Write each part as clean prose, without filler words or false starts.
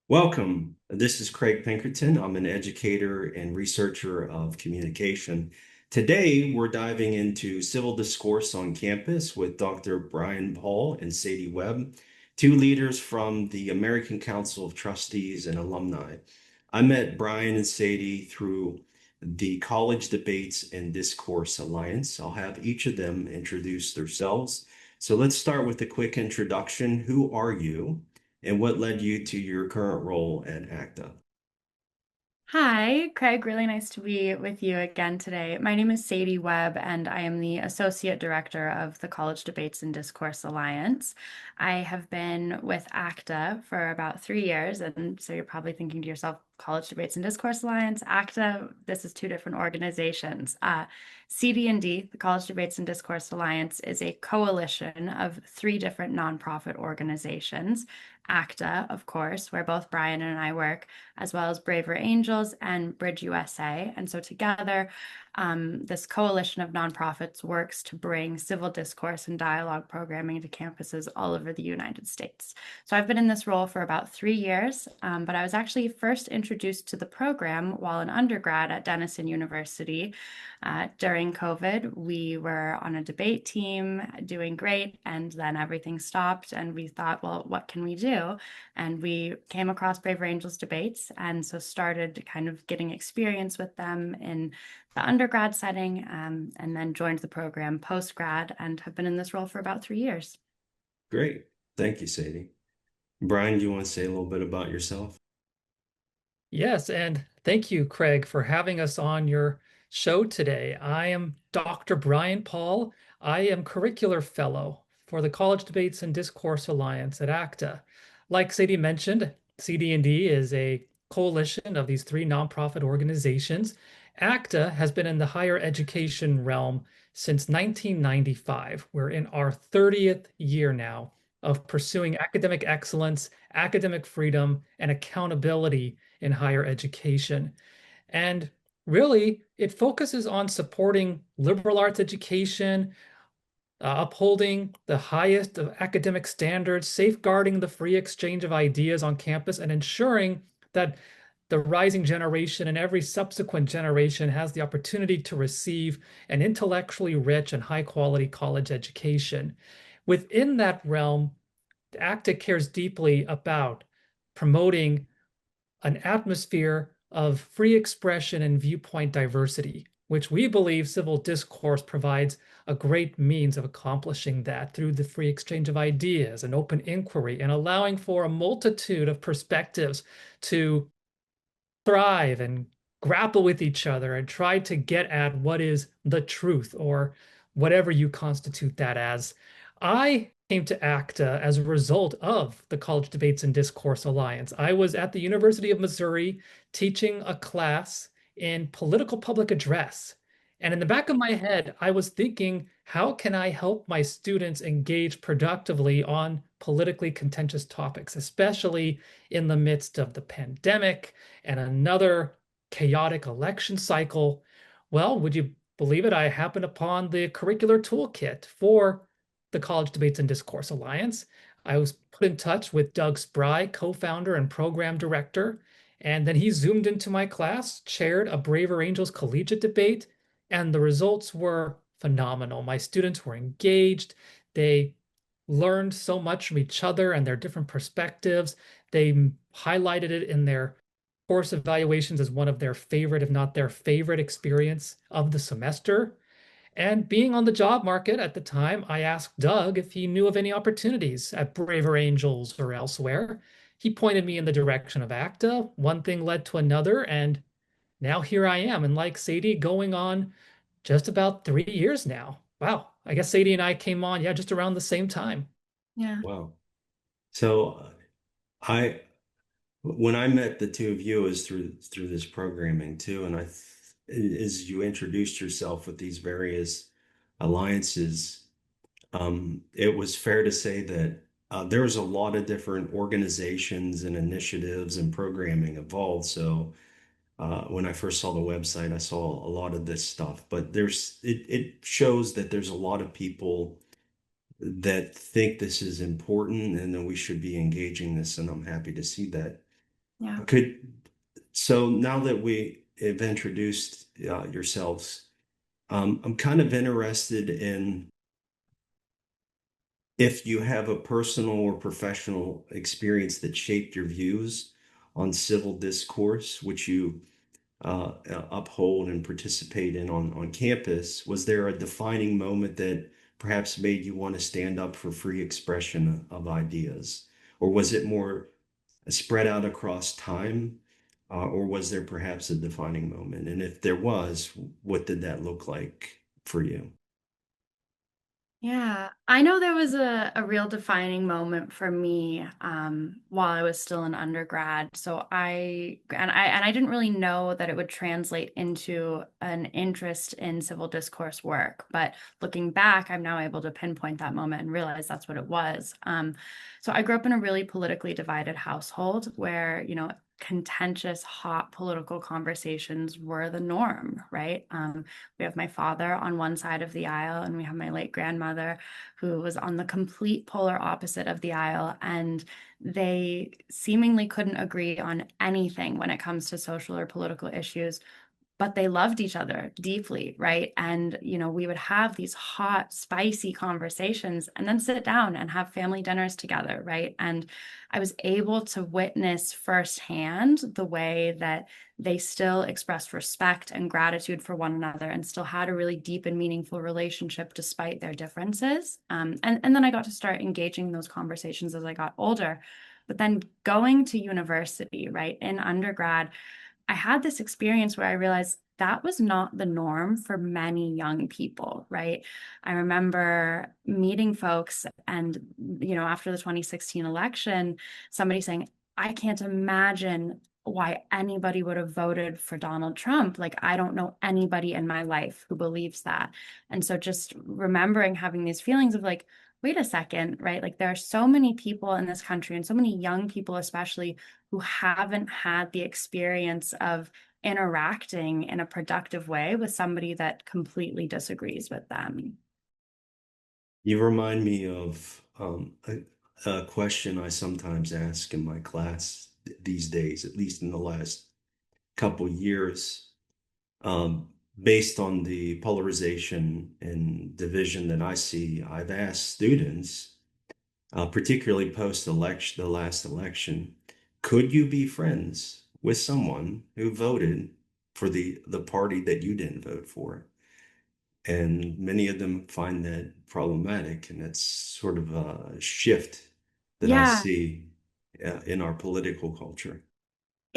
Welcome. This is Craig Pinkerton. I'm an educator and researcher of communication. Today, we're diving into civil discourse on campus with Dr. Bryan Paul and Sadie Webb, two leaders from the American Council of Trustees and Alumni. I met Bryan and Sadie through the College Debates and Discourse Alliance. I'll have each of them introduce themselves. So let's start with a quick introduction. Who are you? And what led you to your current role at ACTA? Hi, Craig. Really nice to be with you again today. My name is Sadie Webb, and I am the Associate Director of the College Debates and Discourse Alliance. I have been with ACTA for about 3 years, and so you're probably thinking to yourself, College Debates and Discourse Alliance, ACTA, this is two different organizations. CD&D, the College Debates and Discourse Alliance, is a coalition of three different nonprofit organizations. ACTA, of course, where both Bryan and I work, as well as Braver Angels and BridgeUSA. And so together, this coalition of nonprofits works to bring civil discourse and dialogue programming to campuses all over the United States. So I've been in this role for about 3 years, but I was actually first introduced to the program while an undergrad at Denison University. During COVID, we were on a debate team doing great, and then everything stopped, and we thought, well, what can we do? And we came across Braver Angels debates, and so started kind of getting experience with them in the undergrad setting, and then joined the program post-grad and have been in this role for about 3 years. Great. Thank you, Sadie. Brian, do you want to say a little bit about yourself? Yes, and thank you, Craig, for having us on your show today. I am Dr. Bryan Paul. I am Curricular Fellow for the College Debates and Discourse Alliance at ACTA. Like Sadie mentioned, CD&D is a coalition of these three nonprofit organizations. ACTA has been in the higher education realm since 1995. We're in our 30th year now of pursuing academic excellence, academic freedom, and accountability in higher education. And really, it focuses on supporting liberal arts education, upholding the highest of academic standards, safeguarding the free exchange of ideas on campus, and ensuring that the rising generation and every subsequent generation has the opportunity to receive an intellectually rich and high quality college education. Within that realm, ACTA cares deeply about promoting an atmosphere of free expression and viewpoint diversity, which we believe civil discourse provides a great means of accomplishing that through the free exchange of ideas and open inquiry and allowing for a multitude of perspectives to thrive and grapple with each other and try to get at what is the truth or whatever you constitute that as. I came to ACTA as a result of the College Debates and Discourse Alliance. I was at the University of Missouri teaching a class in political public address. And in the back of my head, I was thinking, how can I help my students engage productively on politically contentious topics, especially in the midst of the pandemic and another chaotic election cycle? Well, would you believe it? I happened upon the curricular toolkit for the College Debates and Discourse Alliance. I was put in touch with Doug Spry, co-founder and program director, and then he zoomed into my class, chaired a Braver Angels collegiate debate, and the results were phenomenal. My students were engaged. They learned so much from each other and their different perspectives. They highlighted it in their course evaluations as one of their favorite, if not their favorite experience of the semester. And being on the job market at the time, I asked Doug if he knew of any opportunities at Braver Angels or elsewhere. He pointed me in the direction of ACTA. One thing led to another, and now here I am. And like Sadie, going on just about 3 years now. Wow. I guess Sadie and I came on, yeah, just around the same time. Yeah. Wow. So I when I met the two of you is through this programming too, and as you introduced yourself with these various alliances, it was fair to say that there was a lot of different organizations and initiatives and programming involved. So when I first saw the website, I saw a lot of this stuff, but it shows that there's a lot of people that think this is important and that we should be engaging this, and I'm happy to see that. Yeah. So now that we have introduced yourselves, I'm kind of interested in if you have a personal or professional experience that shaped your views on civil discourse, which you uphold and participate in on campus. Was there a defining moment that perhaps made you want to stand up for free expression of ideas? Or was it more spread out across time? Or was there perhaps a defining moment? And if there was, what did that look like for you? Yeah, I know there was a real defining moment for me while I was still an undergrad. So I didn't really know that it would translate into an interest in civil discourse work. But looking back, I'm now able to pinpoint that moment and realize that's what it was. So I grew up in a really politically divided household where, contentious, hot political conversations were the norm, right? We have my father on one side of the aisle, and we have my late grandmother who was on the complete polar opposite of the aisle. And they seemingly couldn't agree on anything when it comes to social or political issues, but they loved each other deeply, right? And, we would have these hot, spicy conversations and then sit down and have family dinners together, right? And I was able to witness firsthand the way that they still expressed respect and gratitude for one another and still had a really deep and meaningful relationship despite their differences. And then I got to start engaging in those conversations as I got older. But then going to university, right, in undergrad, I had this experience where I realized that was not the norm for many young people, right? I remember meeting folks and, after the 2016 election, somebody saying, I can't imagine why anybody would have voted for Donald Trump. Like, I don't know anybody in my life who believes that. And so just remembering having these feelings of like, wait a second, right? Like, there are so many people in this country and so many young people, especially, who haven't had the experience of interacting in a productive way with somebody that completely disagrees with them. You remind me of a question I sometimes ask in my class these days, at least in the last couple years, based on the polarization and division that I see. I've asked students, particularly post-election, the last election, could you be friends with someone who voted for the party that you didn't vote for? And many of them find that problematic, and that's sort of a shift that I Yeah, see in our political culture.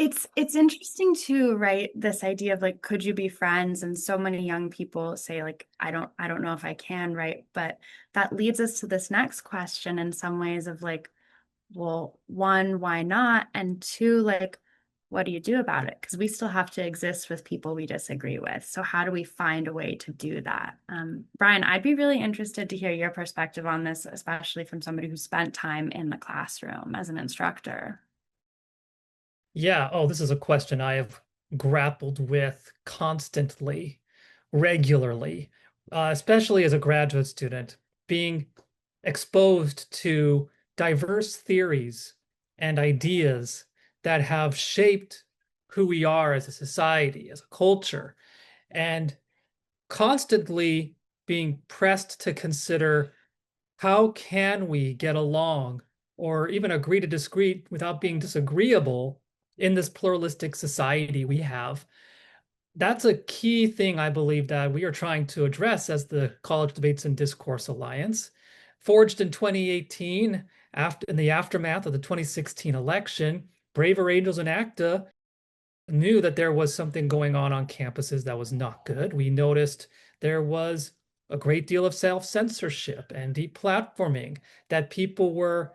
it's interesting too, right? This idea of like, could you be friends? And so many young people say like, I don't know if I can, right? But that leads us to this next question in some ways of like, well, one, why not? And two, like, what do you do about it? Because we still have to exist with people we disagree with. So how do we find a way to do that? Bryan, I'd be really interested to hear your perspective on this, especially from somebody who spent time in the classroom as an instructor. Yeah, oh, this is a question I have grappled with constantly, regularly, especially as a graduate student, being exposed to diverse theories and ideas that have shaped who we are as a society, as a culture, and constantly being pressed to consider how can we get along or even agree to disagree without being disagreeable in this pluralistic society we have. That's a key thing I believe that we are trying to address as the College Debates and Discourse Alliance. Forged in 2018, in the aftermath of the 2016 election, Braver Angels and ACTA knew that there was something going on campuses that was not good. We noticed there was a great deal of self-censorship and deplatforming, that people were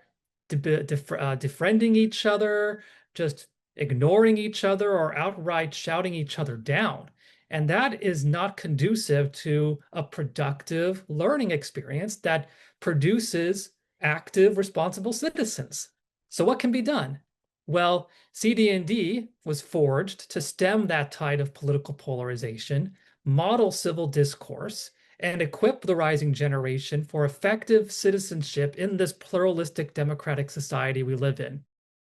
defriending each other, just ignoring each other, or outright shouting each other down. And that is not conducive to a productive learning experience that produces active, responsible citizens. So what can be done? Well, CD&D was forged to stem that tide of political polarization, model civil discourse, and equip the rising generation for effective citizenship in this pluralistic democratic society we live in.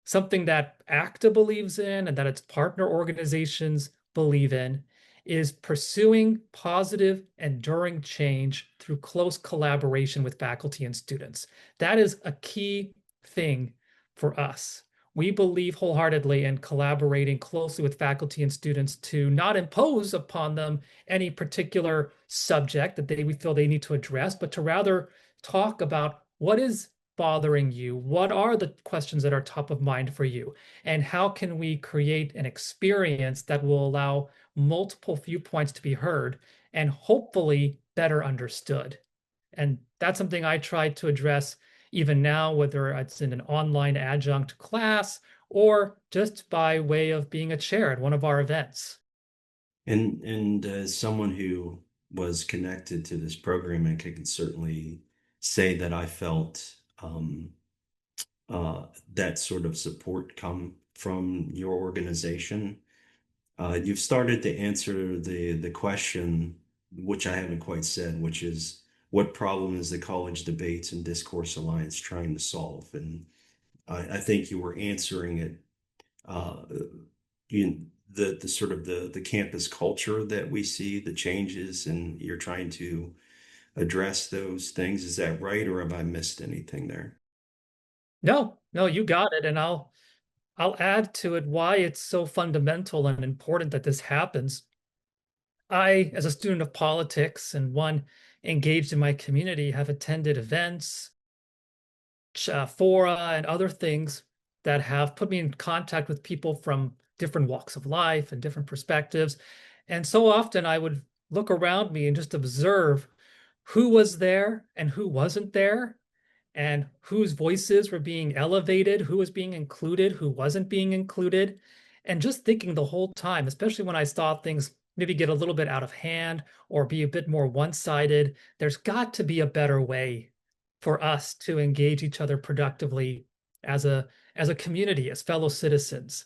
something that ACTA believes in and that its partner organizations believe in is pursuing positive, enduring change through close collaboration with faculty and students. That is a key thing for us. We believe wholeheartedly in collaborating closely with faculty and students to not impose upon them any particular subject that we feel they need to address, but to rather talk about what is bothering you, what are the questions that are top of mind for you, and how can we create an experience that will allow multiple viewpoints to be heard and hopefully better understood. And that's something I try to address even now, whether it's in an online adjunct class or just by way of being a chair at one of our events. And as someone who was connected to this program, I can certainly say that I felt that sort of support come from your organization. You've started to answer the question, which I haven't quite said, which is what problem is the College Debates and Discourse Alliance trying to solve? And I think you were answering it. Uh, the sort of the campus culture that we see, the changes, and you're trying to address those things. Is that right, or have I missed anything there? No, no, you got it. And I'll add to it why it's so fundamental and important that this happens. I, as a student of politics and one engaged in my community, have attended events, fora, and other things that have put me in contact with people from different walks of life and different perspectives. And so often I would look around me and just observe who was there and who wasn't there, and whose voices were being elevated, who was being included, who wasn't being included. And just thinking the whole time, especially when I saw things maybe get a little bit out of hand or be a bit more one-sided, there's got to be a better way for us to engage each other productively as a community, as fellow citizens.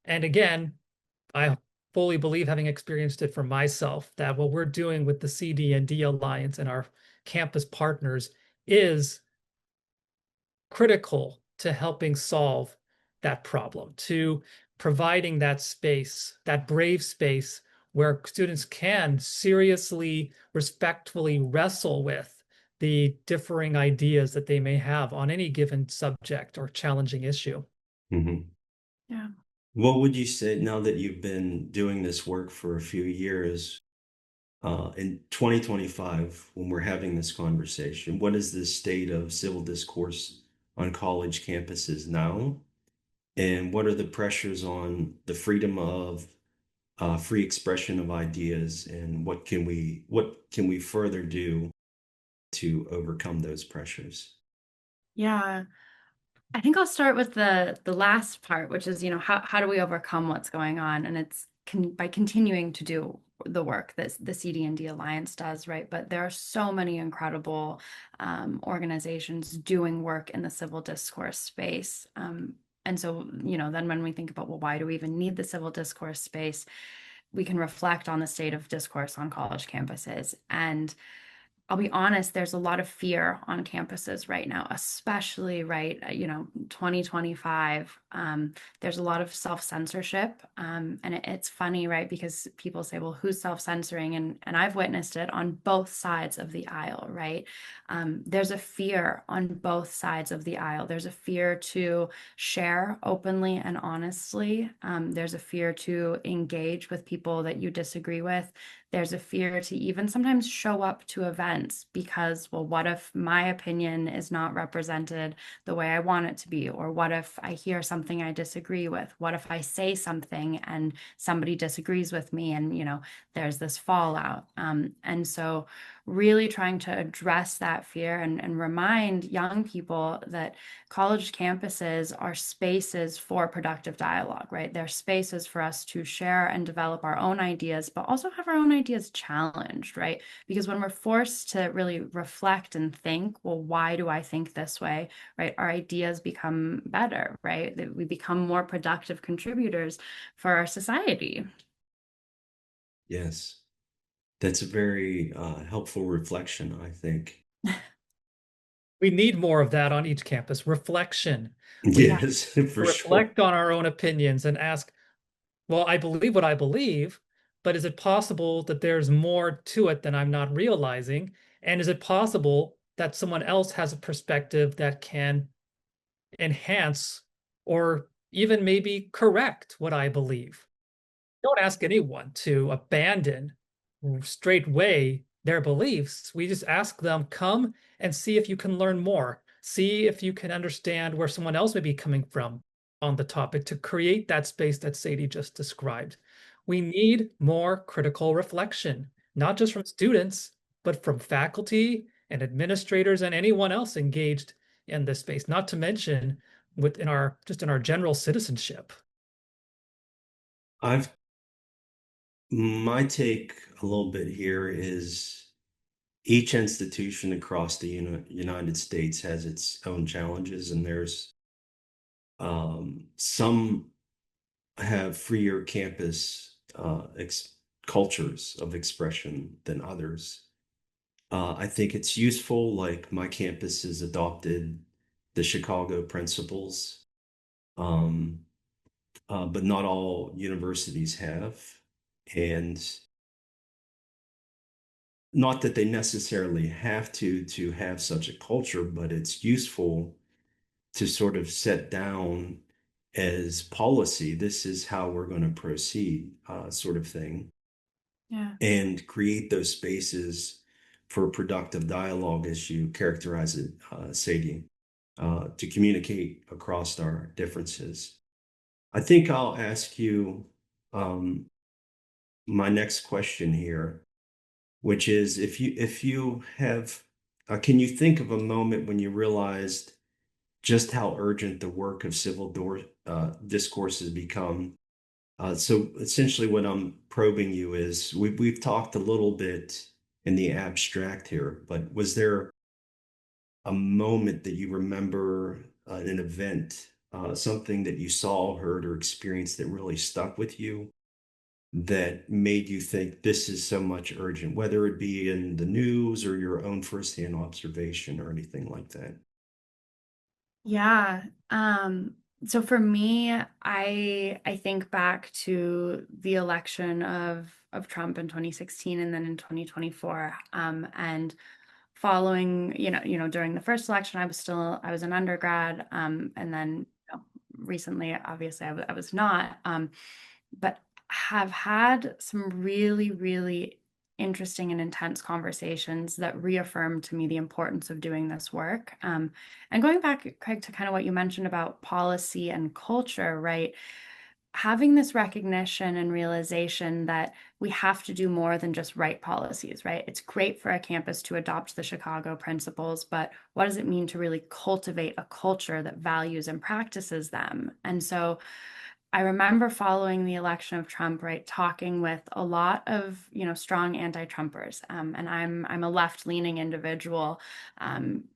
And again, I fully believe, having experienced it for myself, that what we're doing with the CD&D Alliance and our campus partners is critical to helping solve that problem, to providing that space, that brave space where students can seriously, respectfully wrestle with the differing ideas that they may have on any given subject or challenging issue. Mm-hmm. Yeah. What would you say now that you've been doing this work for a few years, in 2025, when we're having this conversation, what is the state of civil discourse on college campuses now? And what are the pressures on the freedom of free expression of ideas? And what can we further do to overcome those pressures? Yeah. I think I'll start with the last part, which is, how do we overcome what's going on? And it's by continuing to do the work that the CD&D Alliance does, right? But there are so many incredible organizations doing work in the civil discourse space. And so, then when we think about, well, why do we even need the civil discourse space? We can reflect on the state of discourse on college campuses. And I'll be honest, there's a lot of fear on campuses right now, especially 2025. There's a lot of self-censorship. And it's funny, right? Because people say, well, who's self-censoring? And I've witnessed it on both sides of the aisle, right? There's a fear on both sides of the aisle. There's a fear to share openly and honestly. There's a fear to engage with people that you disagree with. There's a fear to even sometimes show up to events because, well, what if my opinion is not represented the way I want it to be? Or what if I hear something I disagree with? What if I say something and somebody disagrees with me and, there's this fallout? And so really trying to address that fear and remind young people that college campuses are spaces for productive dialogue, right? They're spaces for us to share and develop our own ideas, but also have our own ideas challenged, right? Because when we're forced to really reflect and think, well, why do I think this way, right? Our ideas become better, right? That we become more productive contributors for our society. Yes, that's a very helpful reflection, I think. We need more of that on each campus. Reflection. We need Yes, to for sure. reflect on our own opinions and ask, well, I believe what I believe, but is it possible that there's more to it than I'm not realizing? And is it possible that someone else has a perspective that can enhance or even maybe correct what I believe? Don't ask anyone to abandon straightway their beliefs. We just ask them, come and see if you can learn more. See if you can understand where someone else may be coming from on the topic to create that space that Sadie just described. We need more critical reflection, not just from students, but from faculty and administrators and anyone else engaged in this space, not to mention within our just in our general citizenship. I've My take a little bit here is each institution across the United States has its own challenges, and there's some have freer campus cultures of expression than others. I think it's useful, like my campus has adopted the Chicago principles, um, but not all universities have. And not that they necessarily have to have such a culture, but it's useful to sort of set down as policy, this is how we're going to proceed, sort of thing, Yeah. and create those spaces for productive dialogue, as you characterize it, Sadie, to communicate across our differences. I think I'll ask you um, my next question here, which is if you have can you think of a moment when you realized just how urgent the work of discourse has become? So essentially what I'm probing you is we've talked a little bit in the abstract here, but was there a moment that you remember, an event, something that you saw, heard, or experienced that really stuck with you, that made you think this is so much urgent, whether it be in the news or your own firsthand observation or anything like that? Yeah. So for me, I think back to the election of Trump in 2016 and then in 2024. And following, during the first election, I was an undergrad. And then recently, obviously, I was not. But have had some really, really interesting and intense conversations that reaffirmed to me the importance of doing this work. And going back, Craig, to kind of what you mentioned about policy and culture, right? Having this recognition and realization that we have to do more than just write policies, right? It's great for a campus to adopt the Chicago principles, but what does it mean to really cultivate a culture that values and practices them? And so I remember following the election of Trump, right, talking with a lot of, strong anti-Trumpers. And I'm a left-leaning individual.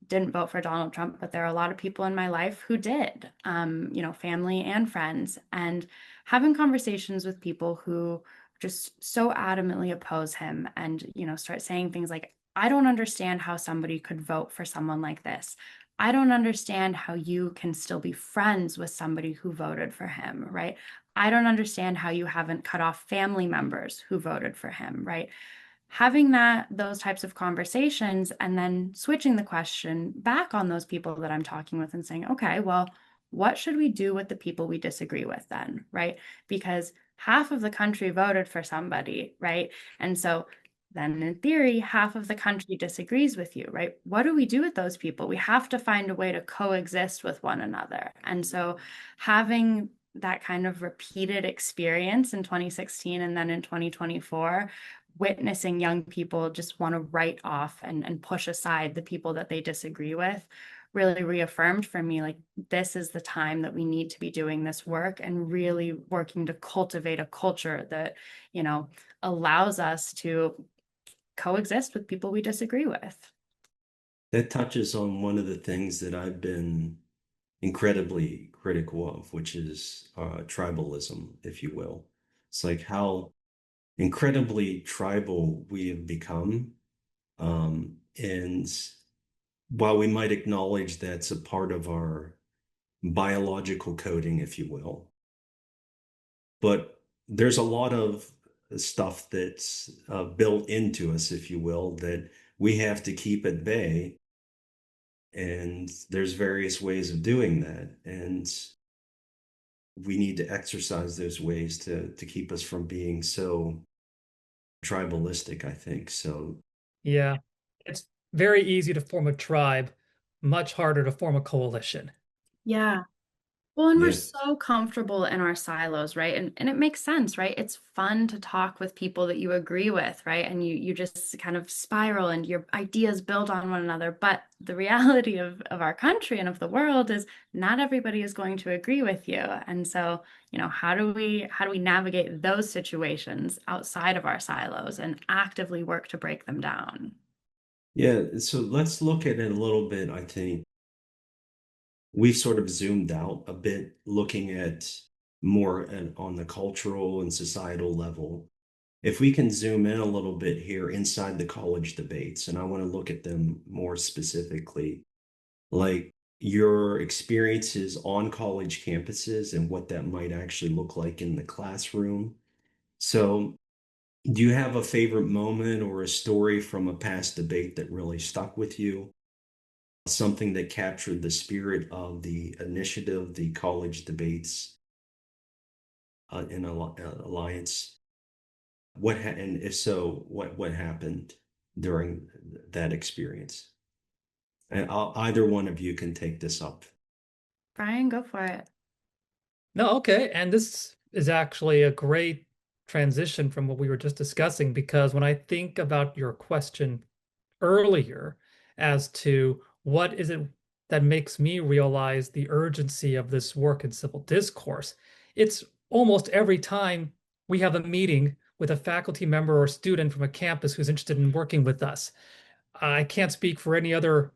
Didn't vote for Donald Trump, but there are a lot of people in my life who did, family and friends, and having conversations with people who just so adamantly oppose him and, start saying things like, I don't understand how somebody could vote for someone like this. I don't understand how you can still be friends with somebody who voted for him, right? I don't understand how you haven't cut off family members who voted for him, right? Having those types of conversations and then switching the question back on those people that I'm talking with and saying, okay, well, what should we do with the people we disagree with then, right? Because half of the country voted for somebody, right? And so then in theory, half of the country disagrees with you, right? What do we do with those people? We have to find a way to coexist with one another. And so having that kind of repeated experience in 2016 and then in 2024, witnessing young people just want to write off and push aside the people that they disagree with really reaffirmed for me, like, this is the time that we need to be doing this work and really working to cultivate a culture that, allows us to coexist with people we disagree with. That touches on one of the things that I've been incredibly critical of, which is tribalism, if you will. It's like how incredibly tribal we have become. And while we might acknowledge that's a part of our biological coding, if you will, but there's a lot of stuff that's built into us, if you will, that we have to keep at bay. And there's various ways of doing that. And we need to exercise those ways to keep us from being so tribalistic, I think. So, Yeah, it's very easy to form a tribe, much harder to form a coalition. Yeah. Well, and we're yeah. so comfortable in our silos, right? And it makes sense, right? It's fun to talk with people that you agree with, right? And you just kind of spiral and your ideas build on one another. But the reality of our country and of the world is not everybody is going to agree with you. And so, how do we navigate those situations outside of our silos and actively work to break them down? Yeah. So let's look at it a little bit. I think we've sort of zoomed out a bit, looking at on the cultural and societal level. If we can zoom in a little bit here inside the college debates, and I want to look at them more specifically, like your experiences on college campuses and what that might actually look like in the classroom. So, do you have a favorite moment or a story from a past debate that really stuck with you? Something that captured the spirit of the initiative, the college debates Alliance? And if so, what happened during that experience? And either one of you can take this up. Brian, go for it. No, okay. And this is actually a great transition from what we were just discussing, because when I think about your question earlier as to what is it that makes me realize the urgency of this work in civil discourse, it's almost every time we have a meeting with a faculty member or student from a campus who's interested in working with us. I can't speak for any other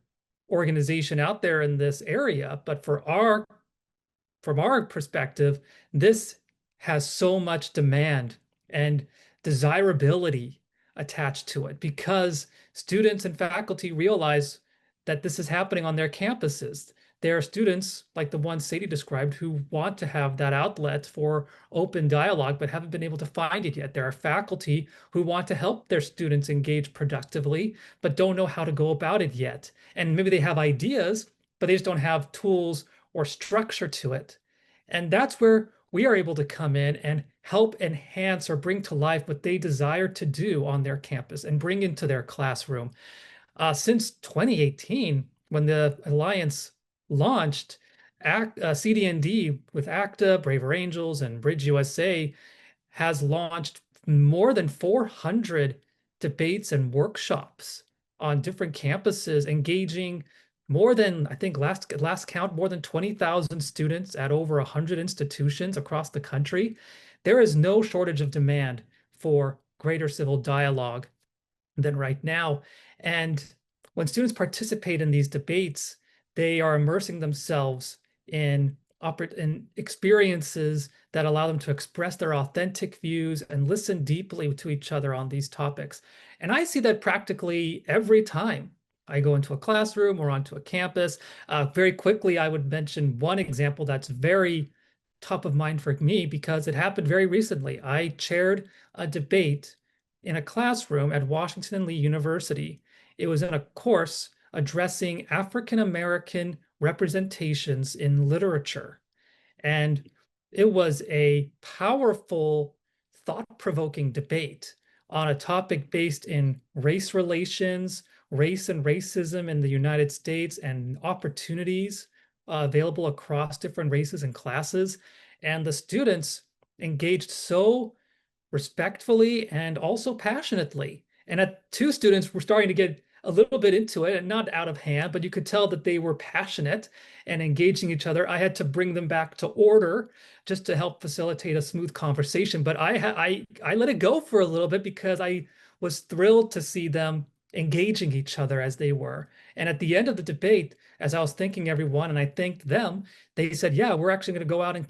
organization out there in this area, but from our perspective, this has so much demand and desirability attached to it, because students and faculty realize that this is happening on their campuses. There are students like the one Sadie described who want to have that outlet for open dialogue but haven't been able to find it yet. There are faculty who want to help their students engage productively but don't know how to go about it yet. And maybe they have ideas, but they just don't have tools or structure to it. And that's where we are able to come in and help enhance or bring to life what they desire to do on their campus and bring into their classroom. Since 2018, when the Alliance launched, CD&D with ACTA, Braver Angels, and BridgeUSA has launched more than 400 debates and workshops on different campuses, engaging more than, I think last count, more than 20,000 students at over 100 institutions across the country. There is no shortage of demand for greater civil dialogue than right now. And when students participate in these debates, they are immersing themselves in experiences that allow them to express their authentic views and listen deeply to each other on these topics. And I see that practically every time I go into a classroom or onto a campus. Very quickly, I would mention one example that's very top of mind for me because it happened very recently. I chaired a debate in a classroom at Washington and Lee University. It was in a course addressing African American representations in literature. And it was a powerful, thought-provoking debate on a topic based in race relations, race and racism in the United States, and opportunities available across different races and classes. And the students engaged so respectfully and also passionately. And two students were starting to get a little bit into it and not out of hand, but you could tell that they were passionate and engaging each other. I had to bring them back to order just to help facilitate a smooth conversation. But I let it go for a little bit because I was thrilled to see them engaging each other as they were. And at the end of the debate, as I was thanking everyone and I thanked them, they said, "Yeah, we're actually going to go out and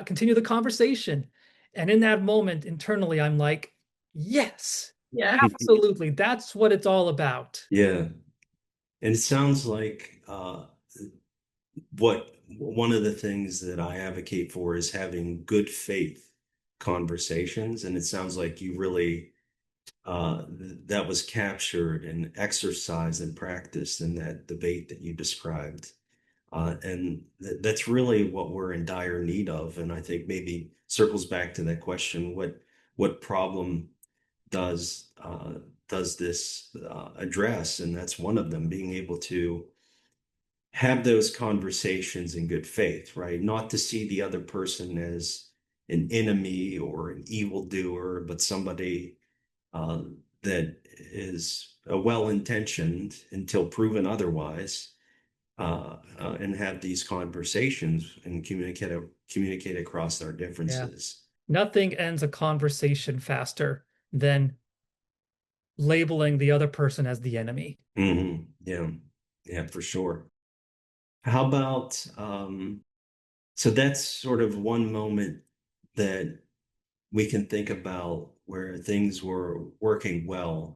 continue the conversation." And in that moment, internally, I'm like, yes, Yeah. absolutely. That's what it's all about. Yeah. And it sounds like one of the things that I advocate for is having good faith conversations. And it sounds like you really that was captured and exercised and practiced in that debate that you described. And that's really what we're in dire need of. And I think maybe circles back to that question, what problem does does this address? And that's one of them, being able to have those conversations in good faith, right? Not to see the other person as an enemy or an evildoer, but somebody uh, that is well-intentioned until proven otherwise, and have these conversations and communicate across our Yeah. differences. Nothing ends a conversation faster than labeling the other person as the enemy. Yeah, yeah, for sure. How about so that's sort of one moment that we can think about where things were working well.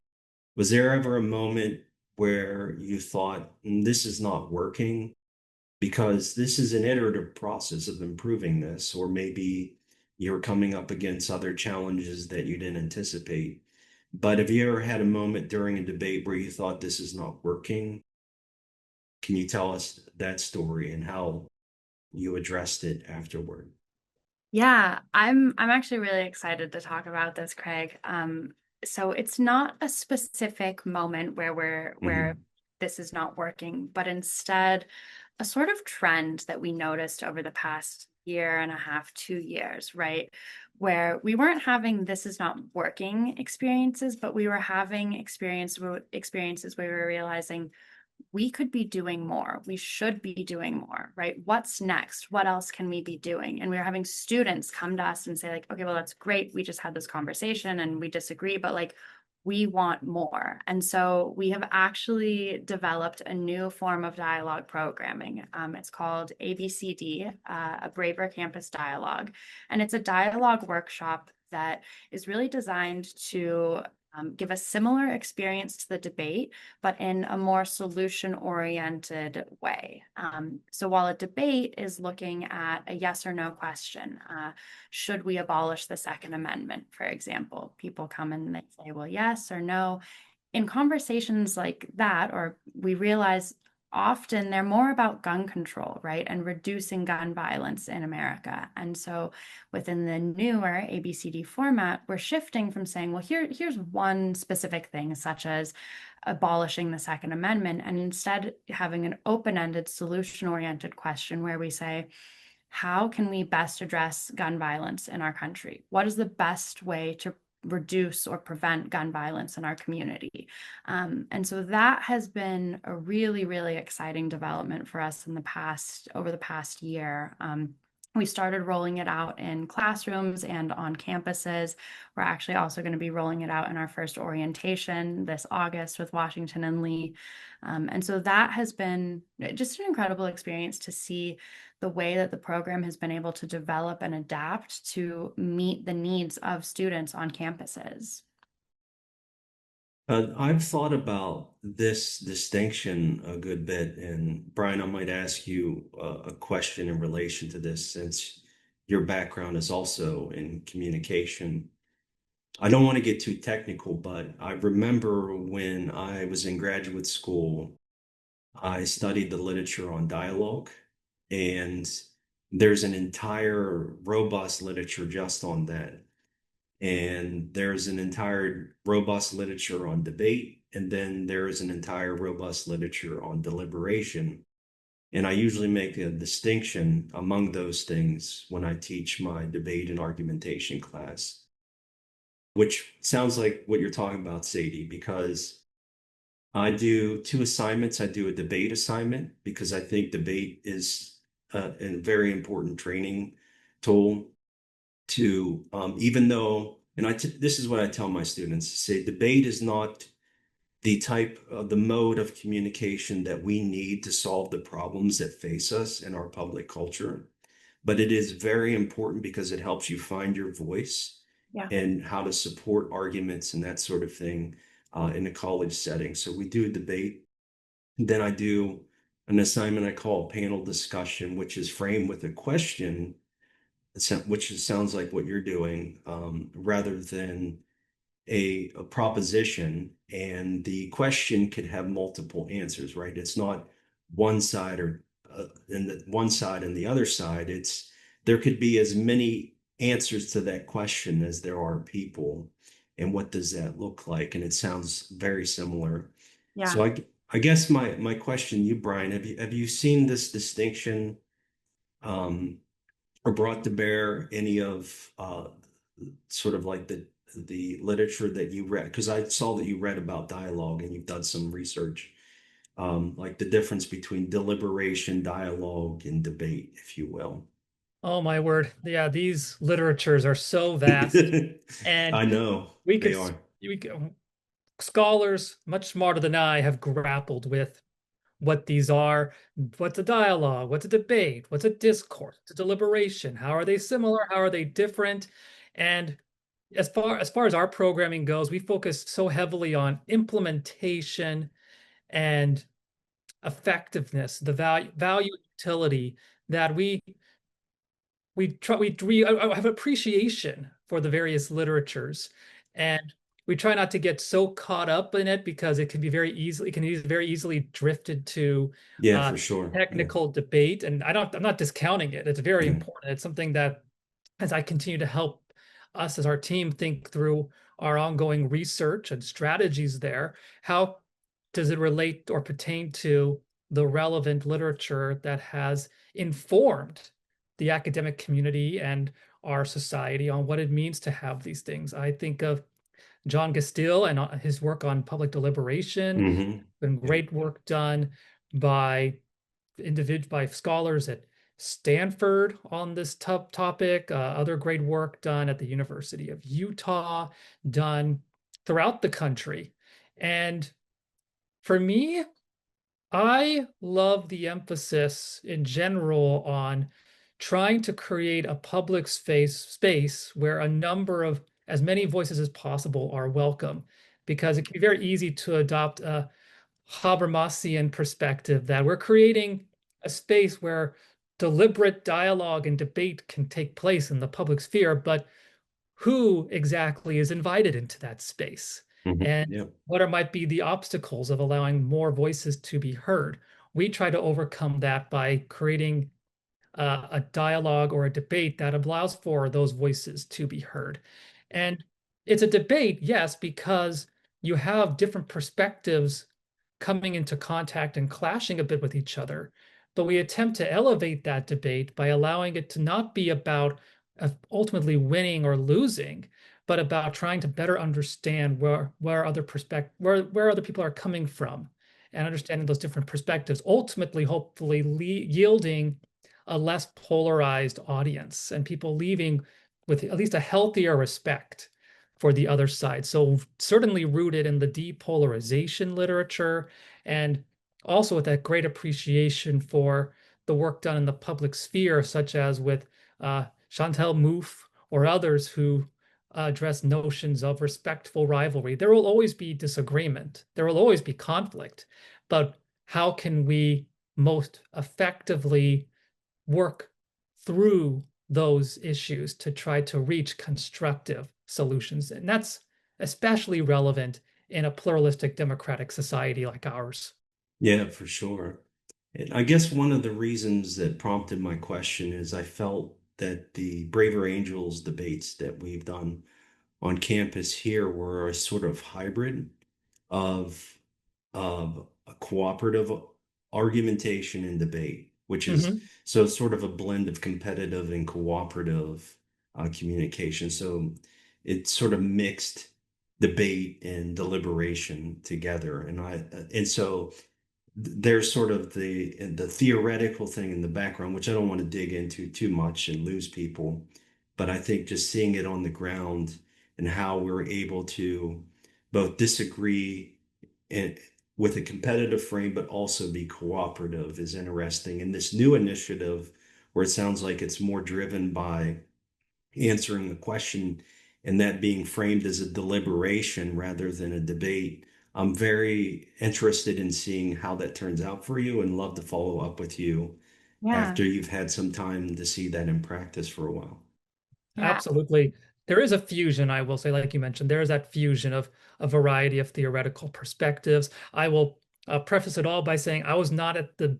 Was there ever a moment where you thought, this is not working because this is an iterative process of improving this, or maybe you're coming up against other challenges that you didn't anticipate? But have you ever had a moment during a debate where you thought this is not working? Can you tell us that story and how you addressed it afterward? Yeah, I'm actually really excited to talk about this, Craig. So it's not a specific moment where Mhm. this is not working, but instead a sort of trend that we noticed over the past year and a half, 2 years, right? Where we weren't having this is not working experiences, but we were having experiences where we were realizing we could be doing more. We should be doing more, right? What's next? What else can we be doing? And we were having students come to us and say, like, okay, well, that's great. We just had this conversation and we disagree, but like, we want more. And so we have actually developed a new form of dialogue programming. It's called ABCD, a Braver Campus Dialogue. And it's a dialogue workshop that is really designed to give a similar experience to the debate, but in a more solution-oriented way. So while a debate is looking at a yes or no question, should we abolish the Second Amendment, for example? People come and they say, well, yes or no. In conversations like that, or we realize often they're more about gun control, right? And reducing gun violence in America. And so within the newer ABCD format, we're shifting from saying, well, here's one specific thing, such as abolishing the Second Amendment, and instead having an open-ended, solution-oriented question where we say, how can we best address gun violence in our country? What is the best way to reduce or prevent gun violence in our community? And so that has been a really, really exciting development for us over the past year. We started rolling it out in classrooms and on campuses. We're actually also going to be rolling it out in our first orientation this August with Washington and Lee. And so that has been just an incredible experience to see the way that the program has been able to develop and adapt to meet the needs of students on campuses. I've thought about this distinction a good bit, and Brian, I might ask you a question in relation to this, since your background is also in communication. I don't want to get too technical, but I remember when I was in graduate school, I studied the literature on dialogue, and there's an entire robust literature just on that. And there's an entire robust literature on debate, and then there's an entire robust literature on deliberation. And I usually make a distinction among those things when I teach my debate and argumentation class, which sounds like what you're talking about, Sadie, because I do two assignments. I do a debate assignment because I think debate is a very important training tool to, even though, and this is what I tell my students, say debate is not the type of the mode of communication that we need to solve the problems that face us in our public culture, but it is very important because it helps you find your voice Yeah. and how to support arguments and that sort of thing in a college setting. So we do debate. Then I do an assignment I call panel discussion, which is framed with a question, sounds like what you're doing, rather than a proposition. And the question could have multiple answers, right? It's not one side or and the one side and the other side. It's there could be as many answers to that question as there are people. And what does that look like? And it sounds very similar. Yeah. So I guess my question to you, Bryan, have you seen this distinction um, or brought to bear any of sort of like the literature that you read? Because I saw that you read about dialogue and you've done some research, like the difference between deliberation, dialogue, and debate, if you will. Oh my word. Yeah, these literatures are so vast, and I know we they could are. we could, scholars much smarter than I have grappled with what these are. What's a dialogue? What's a debate? What's a discourse? What's a deliberation? How are they similar? How are they different? And as far as our programming goes, we focus so heavily on implementation and effectiveness, the value utility, that we try we I have appreciation for the various literatures, and we try not to get so caught up in it because it can be very easily drifted to Yeah, uh, for sure. Yeah. technical debate. And I'm not discounting it. It's very Yeah. important. It's something that, as I continue to help us as our team think through our ongoing research and strategies there, how does it relate or pertain to the relevant literature that has informed the academic community and our society on what it means to have these things? I think of John Gastile and his work on public deliberation. Been Yeah. great work done by by scholars at Stanford on this topic. Other great work done at the University of Utah, done throughout the country. And for me, I love the emphasis in general on trying to create a public space where a number of as many voices as possible are welcome, because it can be very easy to adopt a Habermasian perspective that we're creating a space where deliberate dialogue and debate can take place in the public sphere, but who exactly is invited into that space? And Yeah. what might be the obstacles of allowing more voices to be heard? We try to overcome that by creating a dialogue or a debate that allows for those voices to be heard. And it's a debate, yes, because you have different perspectives coming into contact and clashing a bit with each other. But we attempt to elevate that debate by allowing it to not be about ultimately winning or losing, but about trying to better understand where other people are coming from, and understanding those different perspectives, ultimately, hopefully, yielding a less polarized audience and people leaving with at least a healthier respect for the other side. So certainly rooted in the depolarization literature, and also with that great appreciation for the work done in the public sphere, such as with Chantal Mouffe or others who address notions of respectful rivalry. There will always be disagreement. There will always be conflict, but how can we most effectively work through those issues to try to reach constructive solutions? And that's especially relevant in a pluralistic democratic society like ours. Yeah, for sure. And I guess one of the reasons that prompted my question is I felt that the Braver Angels debates that we've done on campus here were a sort of hybrid of a cooperative argumentation and debate, which is Mhm. so it's sort of a blend of competitive and cooperative communication. So it's sort of mixed debate and deliberation together. And so there's sort of the theoretical thing in the background, which I don't want to dig into too much and lose people. But I think just seeing it on the ground and how we're able to both disagree and with a competitive frame, but also be cooperative is interesting. And this new initiative, where it sounds like it's more driven by answering a question and that being framed as a deliberation rather than a debate, I'm very interested in seeing how that turns out for you and love to follow up with you Yeah. after you've had some time to see that in practice for a while. Yeah. Absolutely. There is a fusion, I will say, like you mentioned, there is that fusion of a variety of theoretical perspectives. I will preface it all by saying I was not at the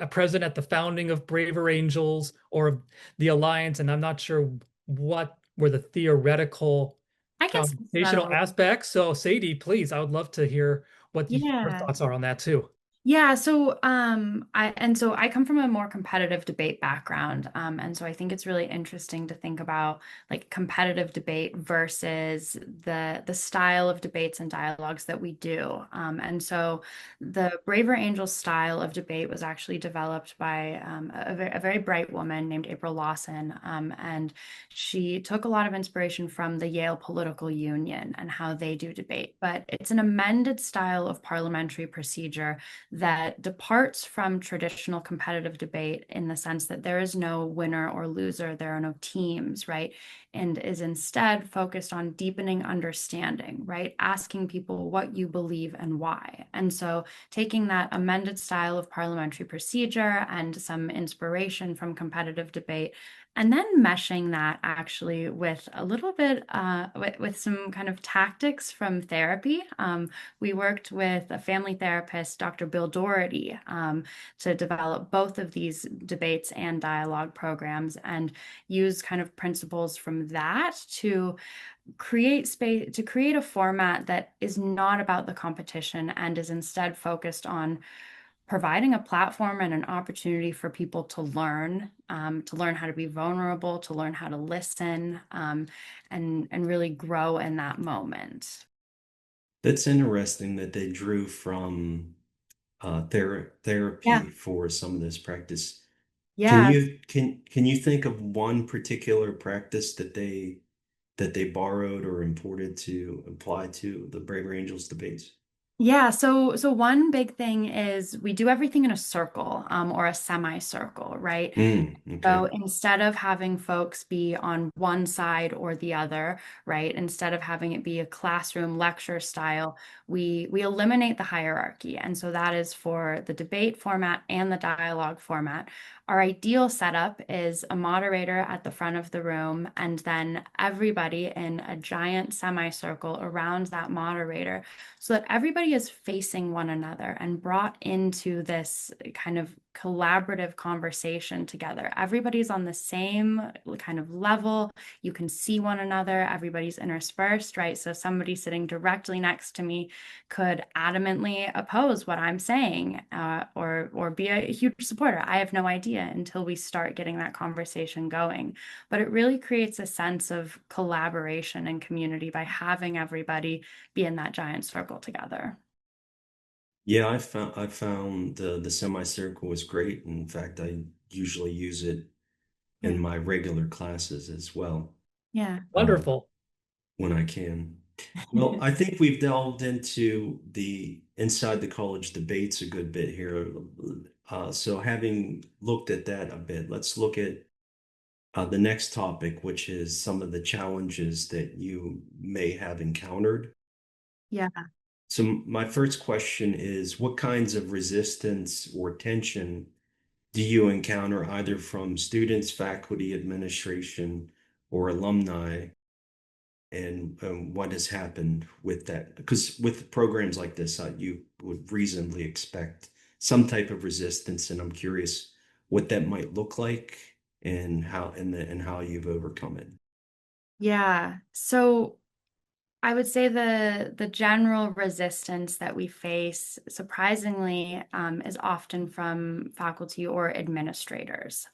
present at the founding of Braver Angels or of the Alliance, and I'm not sure what were the theoretical I can speak to that a foundational little. aspects. So, Sadie, please, I would love to hear what your Yeah. thoughts are on that too. Yeah, so I come from a more competitive debate background. And so I think it's really interesting to think about like competitive debate versus the style of debates and dialogues that we do. And so the Braver Angels style of debate was actually developed by a very bright woman named April Lawson. And she took a lot of inspiration from the Yale Political Union and how they do debate. But it's an amended style of parliamentary procedure that departs from traditional competitive debate in the sense that there is no winner or loser, there are no teams, right? And is instead focused on deepening understanding, right? Asking people what you believe and why. And so taking that amended style of parliamentary procedure and some inspiration from competitive debate, and then meshing that actually with a little bit with some kind of tactics from therapy. We worked with a family therapist, Dr. Bill Doherty, to develop both of these debates and dialogue programs and use kind of principles from that to create space, to create a format that is not about the competition and is instead focused on providing a platform and an opportunity for people to learn how to be vulnerable, to learn how to listen, and really grow in that moment. That's interesting that they drew from Yeah. therapy for some of this practice. Yeah. Can you think of one particular practice that they borrowed or imported to apply to the Braver Angels debates? Yeah, so one big thing is we do everything in a circle, or a semicircle, right? So Okay. instead of having folks be on one side or the other, right? Instead of having it be a classroom lecture style, we eliminate the hierarchy. And so that is for the debate format and the dialogue format. Our ideal setup is a moderator at the front of the room, and then everybody in a giant semicircle around that moderator, so that everybody is facing one another and brought into this kind of collaborative conversation together. Everybody's on the same kind of level. You can see one another. Everybody's interspersed, right? So somebody sitting directly next to me could adamantly oppose what I'm saying, or be a huge supporter. I have no idea until we start getting that conversation going. But it really creates a sense of collaboration and community by having everybody be in that giant circle together. Yeah, I found the semicircle was great. In fact, I usually use it in Yeah. my regular classes as well, Yeah. uh, Wonderful. when I can. Well, I think we've delved into the inside the college debates a good bit here. So having looked at that a bit, let's look at the next topic, which is some of the challenges that you may have encountered. Yeah. So my first question is, what kinds of resistance or tension do you encounter either from students, faculty, administration, or alumni? And what has happened with that? Because with programs like this, you would reasonably expect some type of resistance, and I'm curious what that might look like and how you've overcome it. Yeah. So I would say the general resistance that we face, surprisingly, is often from faculty or administrators.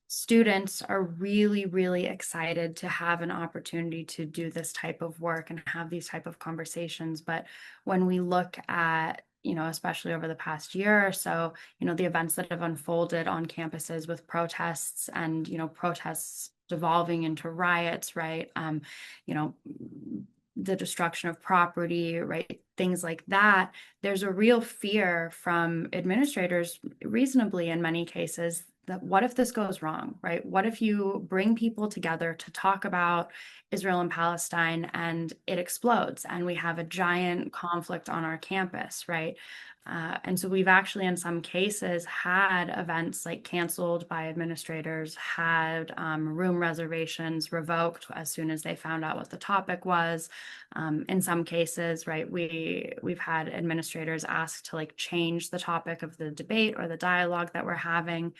Students are really, really excited to have an opportunity to do this type of work and have these type of conversations. But when we look at, especially over the past year or so, the events that have unfolded on campuses with protests and, protests devolving into riots, right? You know, the destruction of property, right? Things like that. There's a real fear from administrators, reasonably in many cases, that what if this goes wrong, right? What if you bring people together to talk about Israel and Palestine and it explodes and we have a giant conflict on our campus, right? And so we've actually, in some cases, had events like canceled by administrators, had room reservations revoked as soon as they found out what the topic was. In some cases, right, we've had administrators ask to like change the topic of the debate or the dialogue that we're having.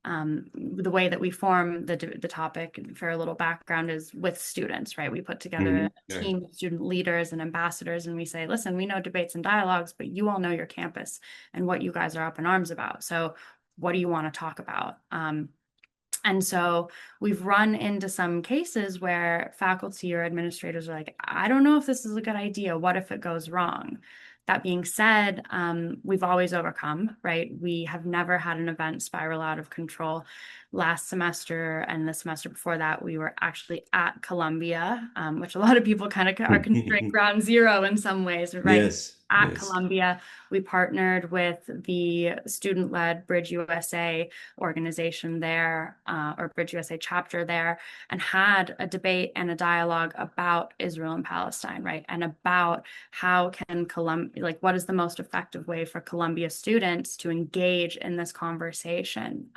The way that we form the topic, for a little background, is with students, right? We put together a Right. team of student leaders and ambassadors, and we say, listen, we know debates and dialogues, but you all know your campus and what you guys are up in arms about. So what do you want to talk about? And so we've run into some cases where faculty or administrators are like, I don't know if this is a good idea. What if it goes wrong? That being said, we've always overcome, right? We have never had an event spiral out of control. Last semester and the semester before that, we were actually at Columbia, which a lot of people kind of are considering ground zero in some ways, right? Yes. At Yes. Columbia, we partnered with the student-led BridgeUSA organization there, or BridgeUSA chapter there, and had a debate and a dialogue about Israel and Palestine, right? And about how can Columbia, like, what is the most effective way for Columbia students to engage in this conversation?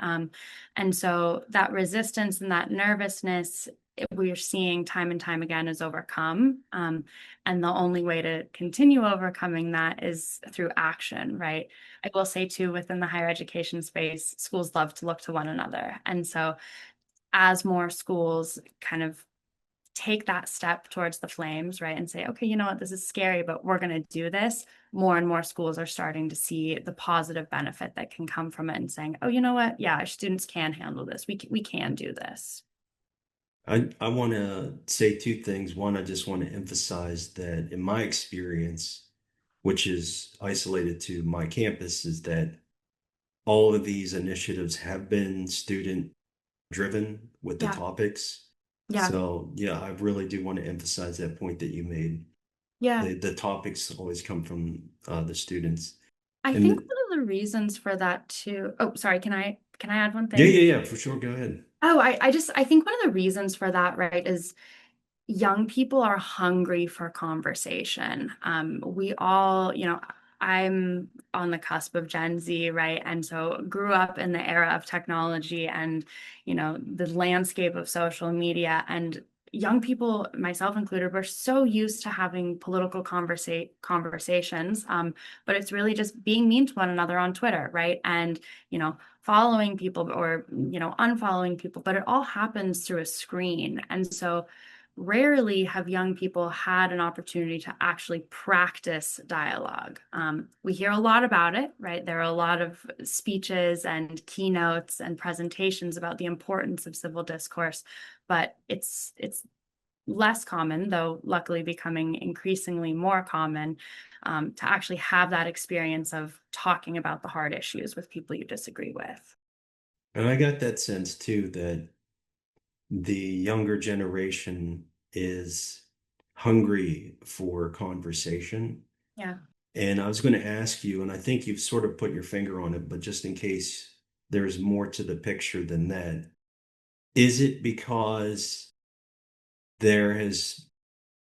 And so that resistance and that nervousness we are seeing time and time again is overcome. And the only way to continue overcoming that is through action, right? I will say too, within the higher education space, schools love to look to one another. And so as more schools kind of take that step towards the flames, right, and say, okay, you know what, this is scary, but we're going to do this, more and more schools are starting to see the positive benefit that can come from it and saying, oh, you know what, yeah, our students can handle this. We can do this. I want to say two things. One, I just want to emphasize that in my experience, which is isolated to my campus, is that all of these initiatives have been student driven with the Yeah. topics. Yeah. So yeah, I really do want to emphasize that point that you made. Yeah. The topics always come from the students. I And think one of the reasons for that too. Oh, sorry. Can I add one yeah, thing? yeah, yeah, for sure. Go ahead. Oh, I think one of the reasons for that, right, is young people are hungry for conversation. We all, I'm on the cusp of Gen Z, right? And so grew up in the era of technology and, the landscape of social media. And young people, myself included, we're so used to having political conversations. But it's really just being mean to one another on Twitter, right? And, following people or, unfollowing people, but it all happens through a screen. And so rarely have young people had an opportunity to actually practice dialogue. We hear a lot about it, right? There are a lot of speeches and keynotes and presentations about the importance of civil discourse, but it's less common, though luckily becoming increasingly more common, to actually have that experience of talking about the hard issues with people you disagree with. And I got that sense too that the younger generation is hungry for conversation. Yeah. And I was going to ask you, and I think you've sort of put your finger on it, but just in case there's more to the picture than that, is it because there has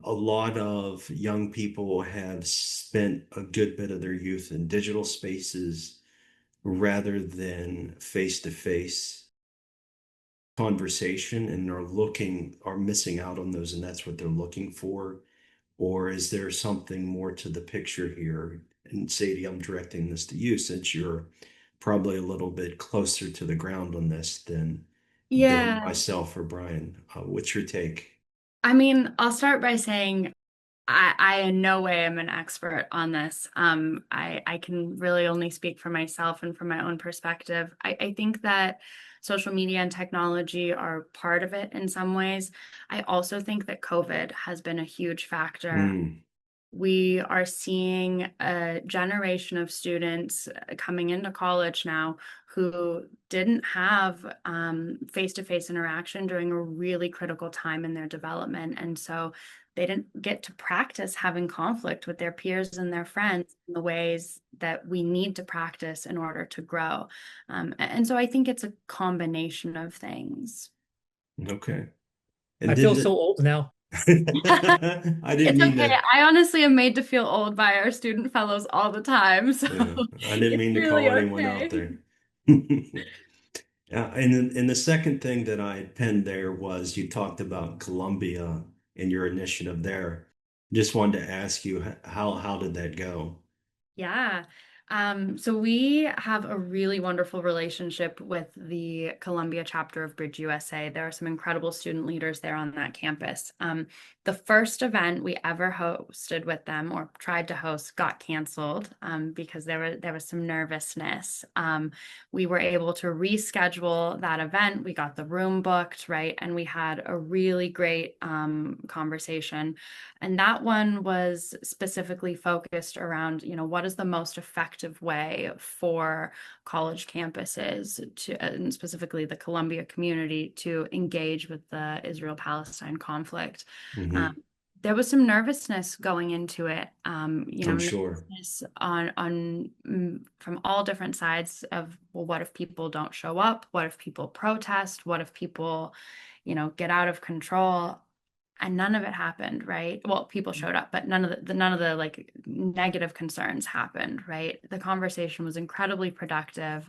a lot of young people have spent a good bit of their youth in digital spaces rather than face-to-face conversation and are missing out on those, and that's what they're looking for? Or is there something more to the picture here? And Sadie, I'm directing this to you since you're probably a little bit closer to the ground on this than Yeah. myself or Bryan. What's your take? I mean, I'll start by saying I in no way am an expert on this. I can really only speak for myself and from my own perspective. I think that social media and technology are part of it in some ways. I also think that COVID has been a huge factor. Mm, We are seeing a generation of students coming into college now who didn't have face-to-face interaction during a really critical time in their development. And so they didn't get to practice having conflict with their peers and their friends in the ways that we need to practice in order to grow. And so I think it's a combination of things. Okay. I And feel did so old now. I didn't It's mean okay. to. I honestly am made to feel old by our student fellows all the time, so Yeah, I didn't it's mean to really call anyone okay. out there. And the second thing that I had penned there was you talked about Columbia and your initiative there. Just wanted to ask you how did that go? Yeah. So we have a really wonderful relationship with the Columbia chapter of BridgeUSA. There are some incredible student leaders there on that campus. The first event we ever hosted with them or tried to host got canceled because there was some nervousness. We were able to reschedule that event. We got the room booked, right? And we had a really great conversation. And that one was specifically focused around, what is the most effective way for college campuses to, and specifically the Columbia community, to engage with the Israel-Palestine conflict. Hmm. There was some nervousness going into it, I'm sure. nervousness from all different sides of, well, what if people don't show up? What if people protest? What if people, get out of control? And none of it happened, right? Well, people showed up, but none of the like negative concerns happened, right? The conversation was incredibly productive,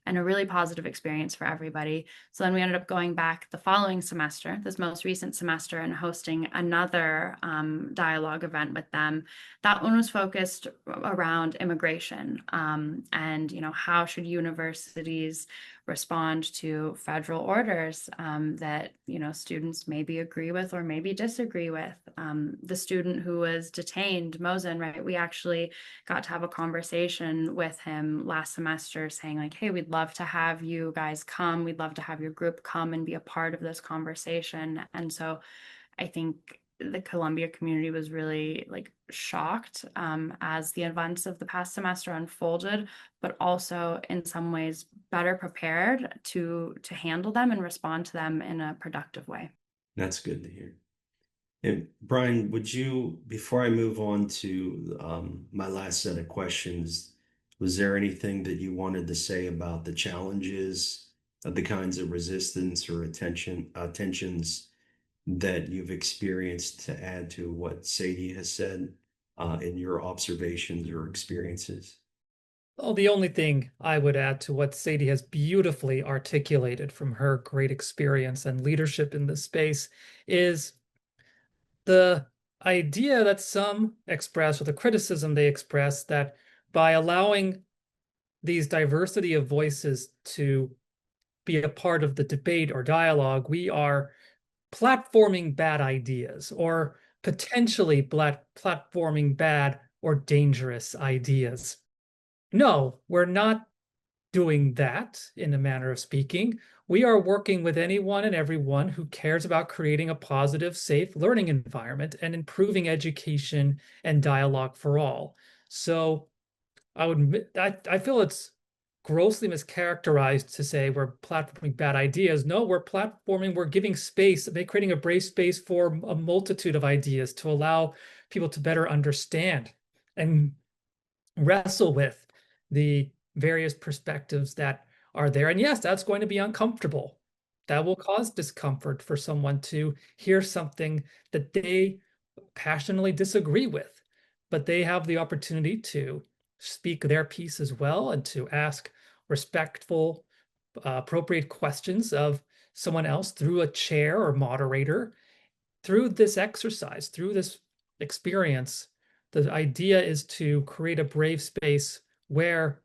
and a really positive experience for everybody. So then we ended up going back the following semester, this most recent semester, and hosting another dialogue event with them. That one was focused around immigration, and how should universities respond to federal orders that students maybe agree with or maybe disagree with. The student who was detained, Mosen, right? We actually got to have a conversation with him last semester saying like, hey, we'd love to have you guys come. We'd love to have your group come and be a part of this conversation. And so I think the Columbia community was really like shocked as the events of the past semester unfolded, but also in some ways better prepared to handle them and respond to them in a productive way. That's good to hear. And Brian, would you, before I move on to my last set of questions, was there anything that you wanted to say about the challenges of the kinds of resistance or tensions that you've experienced to add to what Sadie has said in your observations or experiences? Oh, the only thing I would add to what Sadie has beautifully articulated from her great experience and leadership in this space is the idea that some express, or the criticism they express, that by allowing these diversity of voices to be a part of the debate or dialogue, we are platforming bad ideas or potentially platforming bad or dangerous ideas. No, we're not doing that in a manner of speaking. We are working with anyone and everyone who cares about creating a positive, safe learning environment and improving education and dialogue for all. So I feel it's grossly mischaracterized to say we're platforming bad ideas. No, we're giving space, creating a brave space for a multitude of ideas to allow people to better understand and wrestle with the various perspectives that are there. And yes, that's going to be uncomfortable. That will cause discomfort for someone to hear something that they passionately disagree with, but they have the opportunity to speak their piece as well and to ask respectful, appropriate questions of someone else through a chair or moderator. Through this exercise, through this experience, the idea is to create a brave space where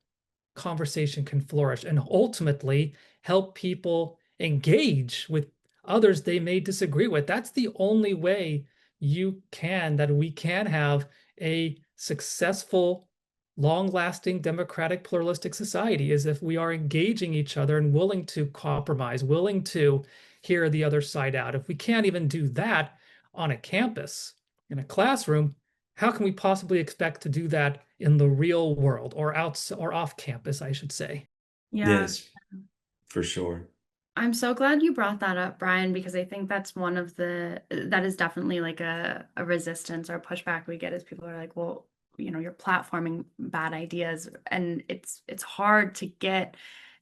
conversation can flourish and ultimately help people engage with others they may disagree with. That's the only way that we can have a successful, long-lasting, democratic, pluralistic society, is if we are engaging each other and willing to compromise, willing to hear the other side out. If we can't even do that on a campus, in a classroom, how can we possibly expect to do that in the real world or off campus, I should say? Yeah. Yes, for sure. I'm so glad you brought that up, Brian, because I think that's that is definitely like a resistance or pushback we get as people are like, well, you're platforming bad ideas. And it's hard to get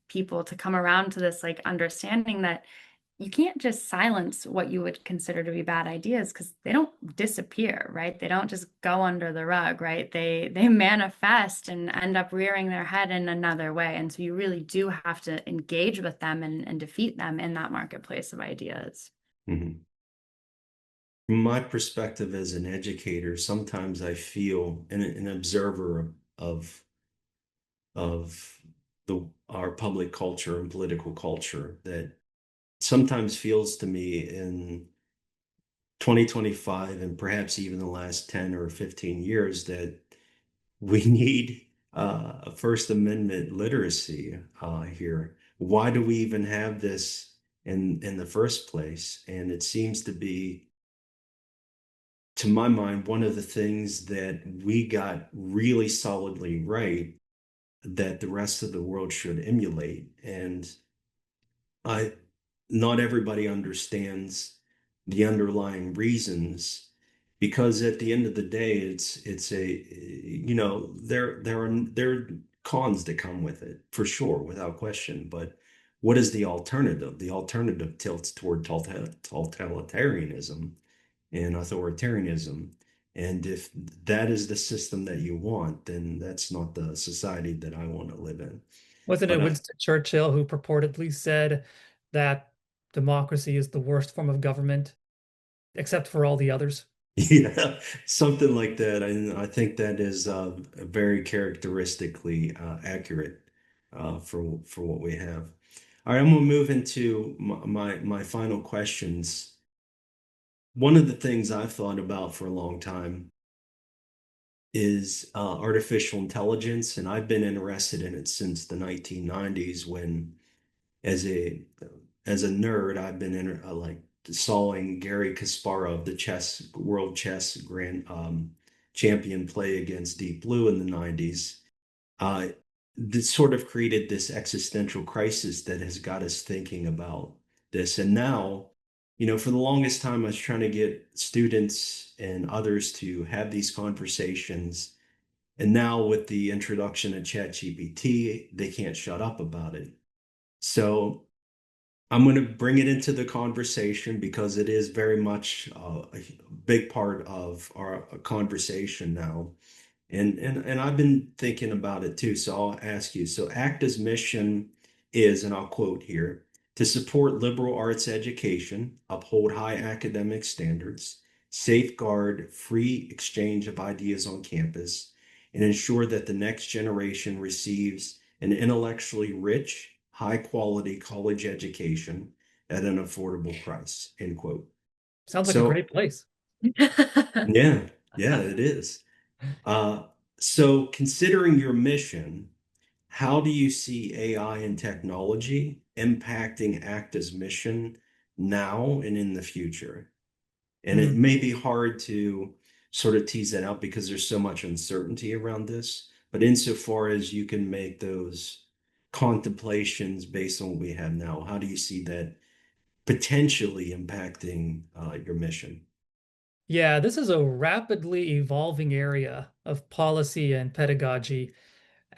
people to come around to this like understanding that you can't just silence what you would consider to be bad ideas because they don't disappear, right? They don't just go under the rug, right? They manifest and end up rearing their head in another way. And so you really do have to engage with them and defeat them in that marketplace of ideas. Mhm. From my perspective as an educator, sometimes I feel an observer of our public culture and political culture that sometimes feels to me in 2025 and perhaps even the last 10 or 15 years that we need a First Amendment literacy here. Why do we even have this in the first place? And it seems to be, to my mind, one of the things that we got really solidly right that the rest of the world should emulate. And I, not everybody understands the underlying reasons because at the end of the day, it's a there are cons that come with it for sure, without question. But what is the alternative? The alternative tilts toward totalitarianism and authoritarianism. And if that is the system that you want, then that's not the society that I want to live in. Wasn't it But Winston Churchill who purportedly said that democracy is the worst form of government, except for all the others? yeah, something like that. And I think that is very characteristically accurate for what we have. All right, I'm going to move into my final questions. One of the things I've thought about for a long time is artificial intelligence, and I've been interested in it since the 1990s when, as a as a nerd, I've been like sawing Gary Kasparov, the world chess grand champion, play against Deep Blue in the 90s. Uh, this sort of created this existential crisis that has got us thinking about this. And now, for the longest time, I was trying to get students and others to have these conversations. And now, with the introduction of ChatGPT, they can't shut up about it. So, I'm going to bring it into the conversation because it is very much a big part of our conversation now. And I've been thinking about it too. So I'll ask you. So ACTA's mission is, and I'll quote here, to support liberal arts education, uphold high academic standards, safeguard free exchange of ideas on campus, and ensure that the next generation receives an intellectually rich, high quality college education at an affordable price, end quote. Sounds like a So great place. yeah, yeah, it is. Uh, so considering your mission, how do you see AI and technology impacting ACTA's mission now and in the future? And it Hmm. may be hard to sort of tease that out because there's so much uncertainty around this, but insofar as you can make those contemplations based on what we have now, how do you see that potentially impacting your mission? Yeah, this is a rapidly evolving area of policy and pedagogy.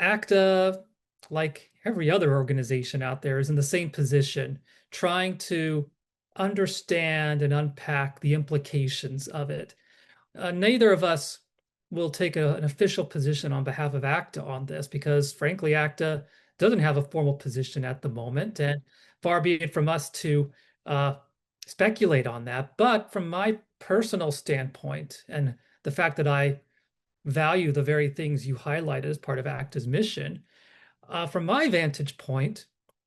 ACTA, like every other organization out there, is in the same position, trying to understand and unpack the implications of it. Neither of us will take an official position on behalf of ACTA on this because, frankly, ACTA doesn't have a formal position at the moment, and far be it from us to uh, speculate on that. But from my personal standpoint, and the fact that I value the very things you highlighted as part of ACTA's mission, from my vantage point,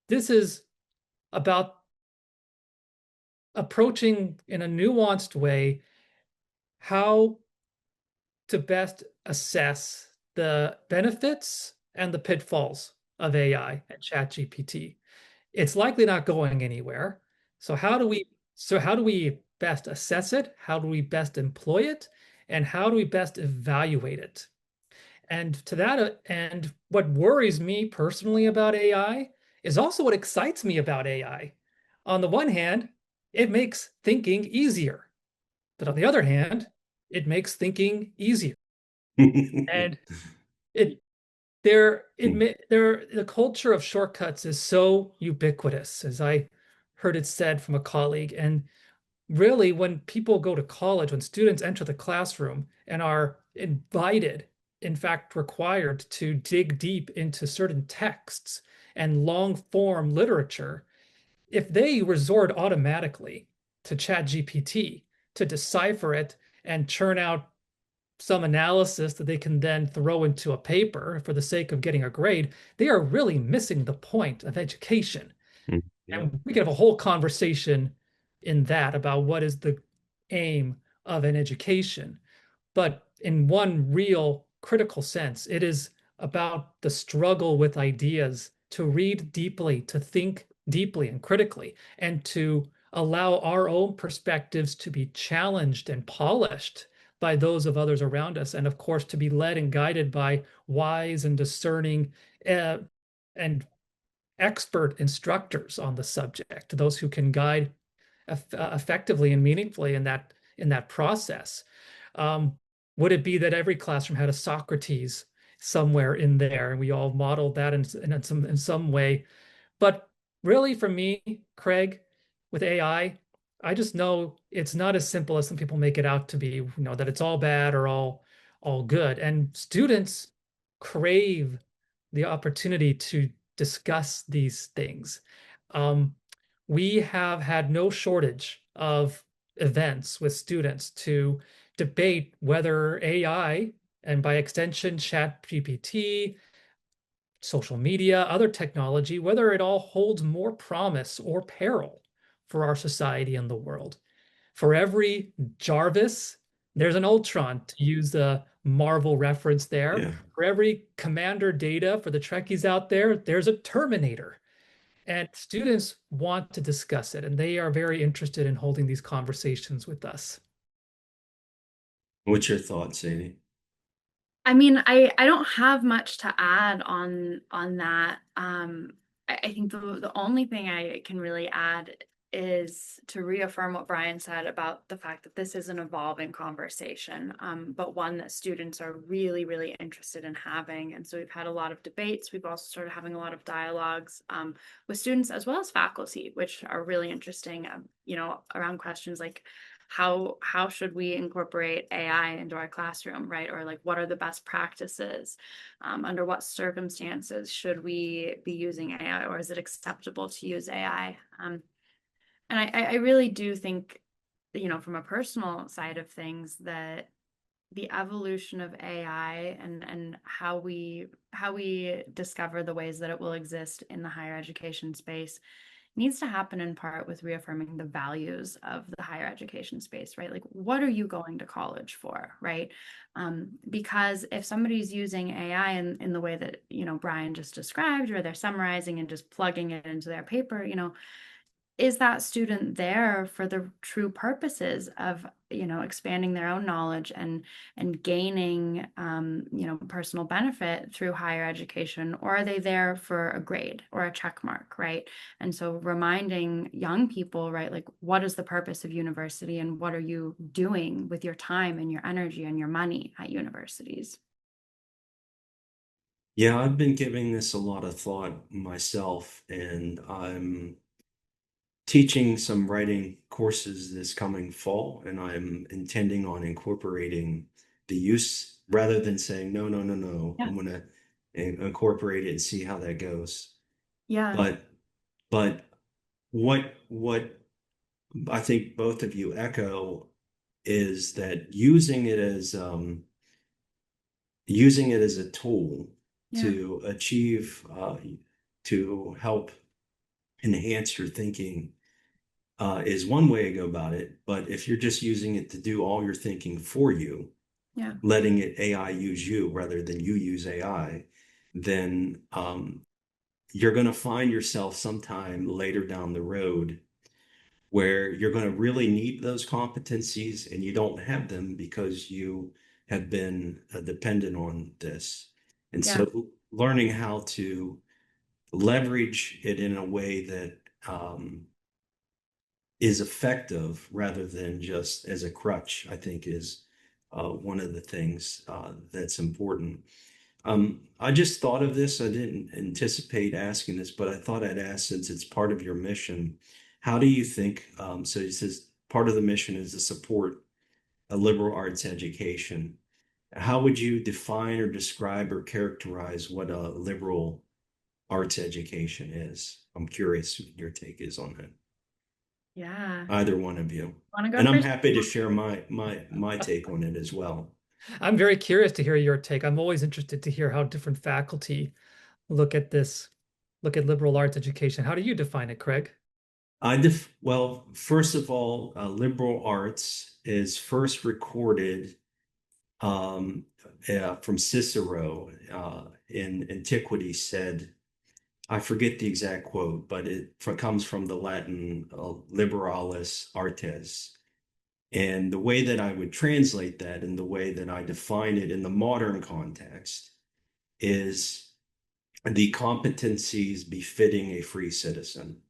this is about approaching in a nuanced way how to best assess the benefits and the pitfalls of AI and ChatGPT. It's likely not going anywhere. So how do we best assess it? How do we best employ it? and how do we best evaluate it? And to that end, what worries me personally about AI is also what excites me about AI. On the one hand, it makes thinking easier, but on the other hand, it makes thinking easier. And it the culture of shortcuts is so ubiquitous, as I heard it said from a colleague. And really, when people go to college, when students enter the classroom and are invited, in fact, required to dig deep into certain texts and long form literature, if they resort automatically to ChatGPT to decipher it and churn out some analysis that they can then throw into a paper for the sake of getting a grade, they are really missing the point of education. Yeah. And we could have a whole conversation in that about what is the aim of an education. But in one real critical sense, it is about the struggle with ideas, to read deeply, to think deeply and critically, and to allow our own perspectives to be challenged and polished by those of others around us. And of course, to be led and guided by wise and discerning and expert instructors on the subject, those who can guide effectively and meaningfully in that process. Um, would it be that every classroom had a Socrates somewhere in there, and we all modeled that in some way? But really, for me, Craig, with AI, I just know it's not as simple as some people make it out to be. That it's all bad or all good. And students crave the opportunity to discuss these things. Um, we have had no shortage of events with students to debate whether AI, and by extension, ChatGPT, social media, other technology, whether it all holds more promise or peril for our society and the world. For every Jarvis, there's an Ultron, to use the Marvel reference there. Yeah. For every Commander Data for the Trekkies out there, there's a Terminator. And students want to discuss it, and they are very interested in holding these conversations with us. What's your thought, Sadie? I mean, I don't have much to add on that. I think the only thing I can really add is to reaffirm what Bryan said about the fact that this is an evolving conversation, but one that students are really, really interested in having. And so we've had a lot of debates. We've also started having a lot of dialogues with students as well as faculty, which are really interesting, around questions like how should we incorporate AI into our classroom, right? Or like, what are the best practices? Under what circumstances should we be using AI, or is it acceptable to use AI? And I really do think, from a personal side of things, that the evolution of AI and how we discover the ways that it will exist in the higher education space needs to happen in part with reaffirming the values of the higher education space, right? Like, what are you going to college for, right? Because if somebody's using AI in the way that, Bryan just described, or they're summarizing and just plugging it into their paper, is that student there for the true purposes of, expanding their own knowledge and gaining, personal benefit through higher education, or are they there for a grade or a check mark, right? And so reminding young people, right, like, what is the purpose of university, and what are you doing with your time and your energy and your money at universities? Yeah, I've been giving this a lot of thought myself, and I'm teaching some writing courses this coming fall, and I'm intending on incorporating the use rather than saying, no, no, no, no, Yeah. I'm going to incorporate it and see how that goes. Yeah. But, but what I think both of you echo is that using it as a tool Yeah. to achieve, to help enhance your thinking is one way to go about it. But if you're just using it to do all your thinking for you, Yeah. letting it AI use you rather than you use AI, then you're going to find yourself sometime later down the road where you're going to really need those competencies and you don't have them because you have been dependent on this. And Yeah. so learning how to leverage it in a way that is effective rather than just as a crutch, I think is one of the things that's important. I just thought of this. I didn't anticipate asking this, but I thought I'd ask since it's part of your mission. How do you think? So it says part of the mission is to support a liberal arts education. How would you define or describe or characterize what a liberal arts education is? I'm curious what your take is on that. Yeah. Either one of you. Want to go And I'm first? happy to share my take on it as well. I'm very curious to hear your take. I'm always interested to hear how different faculty look at this, look at liberal arts education. How do you define it, Craig? Well, first of all, liberal arts is first recorded from Cicero in antiquity said, I forget the exact quote, but comes from the Latin liberalis artes. And the way that I would translate that and the way that I define it in the modern context is the competencies befitting a free citizen.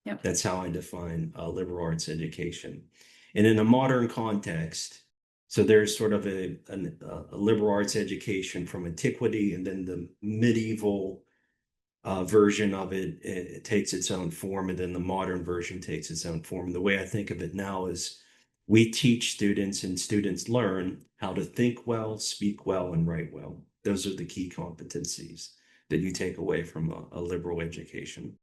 Yep. That's how I define liberal arts education. And in a modern context, so there's sort of a liberal arts education from antiquity, and then the medieval version of it takes its own form, and then the modern version takes its own form. And the way I think of it now is we teach students and students learn how to think well, speak well, and write well. Those are the key competencies that you take away from a liberal education.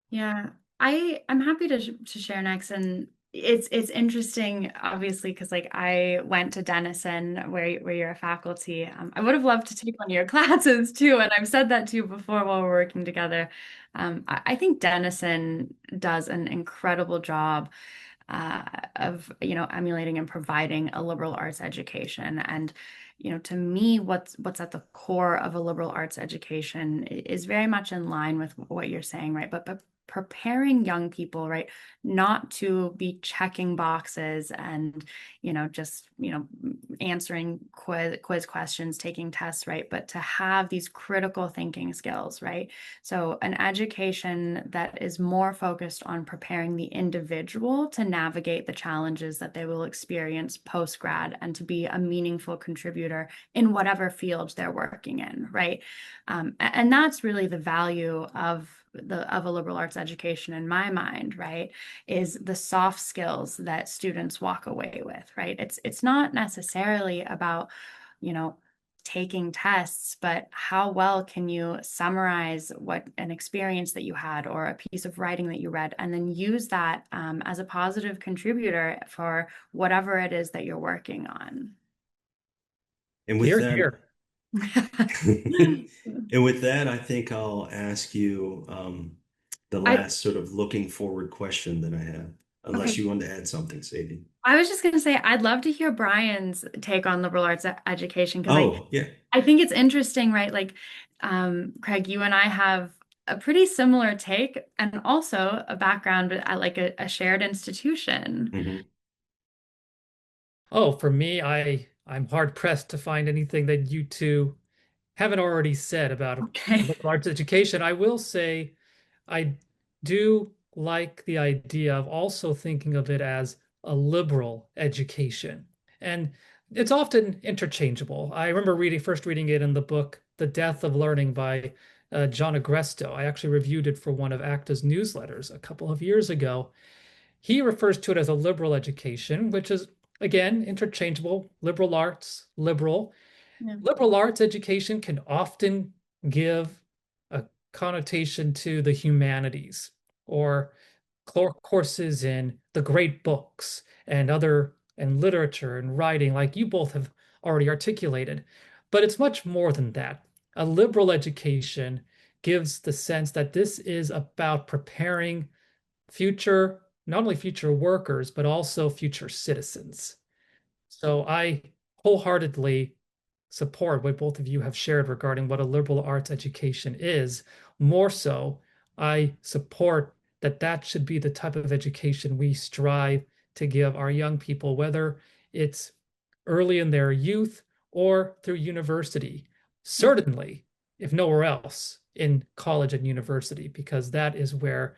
Yeah, I'm happy to share next, and it's interesting, obviously, because like I went to Denison, where you're a faculty. I would have loved to take one of your classes too, and I've said that to you before while we're working together. I think Denison does an incredible job of emulating and providing a liberal arts education. And to me, what's at the core of a liberal arts education is very much in line with what you're saying, right? But preparing young people, right, not to be checking boxes and just answering quiz questions, taking tests, right, but to have these critical thinking skills, right? So an education that is more focused on preparing the individual to navigate the challenges that they will experience post-grad and to be a meaningful contributor in whatever field they're working in, right? And that's really the value of a liberal arts education in my mind, right, is the soft skills that students walk away with, right? It's not necessarily about, taking tests, but how well can you summarize what an experience that you had or a piece of writing that you read, and then use that as a positive contributor for whatever it is that you're working on. And with Here, that, here. and with that, I think I'll ask you the I last sort of looking forward question that I have, unless okay. you want to add something, Sadie. I was just going to say, I'd love to hear Bryan's take on liberal arts education because Oh, yeah. I think it's interesting, right? Like, Craig, you and I have a pretty similar take and also a background at like a shared institution. Mhm. Oh, for me, I'm hard pressed to find anything that you two haven't already said about Okay. liberal arts education. I will say I do like the idea of also thinking of it as a liberal education. And it's often interchangeable. I remember first reading it in the book The Death of Learning by John Agresto. I actually reviewed it for one of ACTA's newsletters a couple of years ago. He refers to it as a liberal education, which is, again, interchangeable. Liberal arts, liberal. Yeah. Liberal arts education can often give a connotation to the humanities or courses in the great books and literature and writing, like you both have already articulated. But it's much more than that. A liberal education gives the sense that this is about preparing future, not only future workers, but also future citizens. So I wholeheartedly support what both of you have shared regarding what a liberal arts education is. More so, I support that should be the type of education we strive to give our young people, whether it's early in their youth or through university. Certainly, if nowhere else, in college and university, because that is where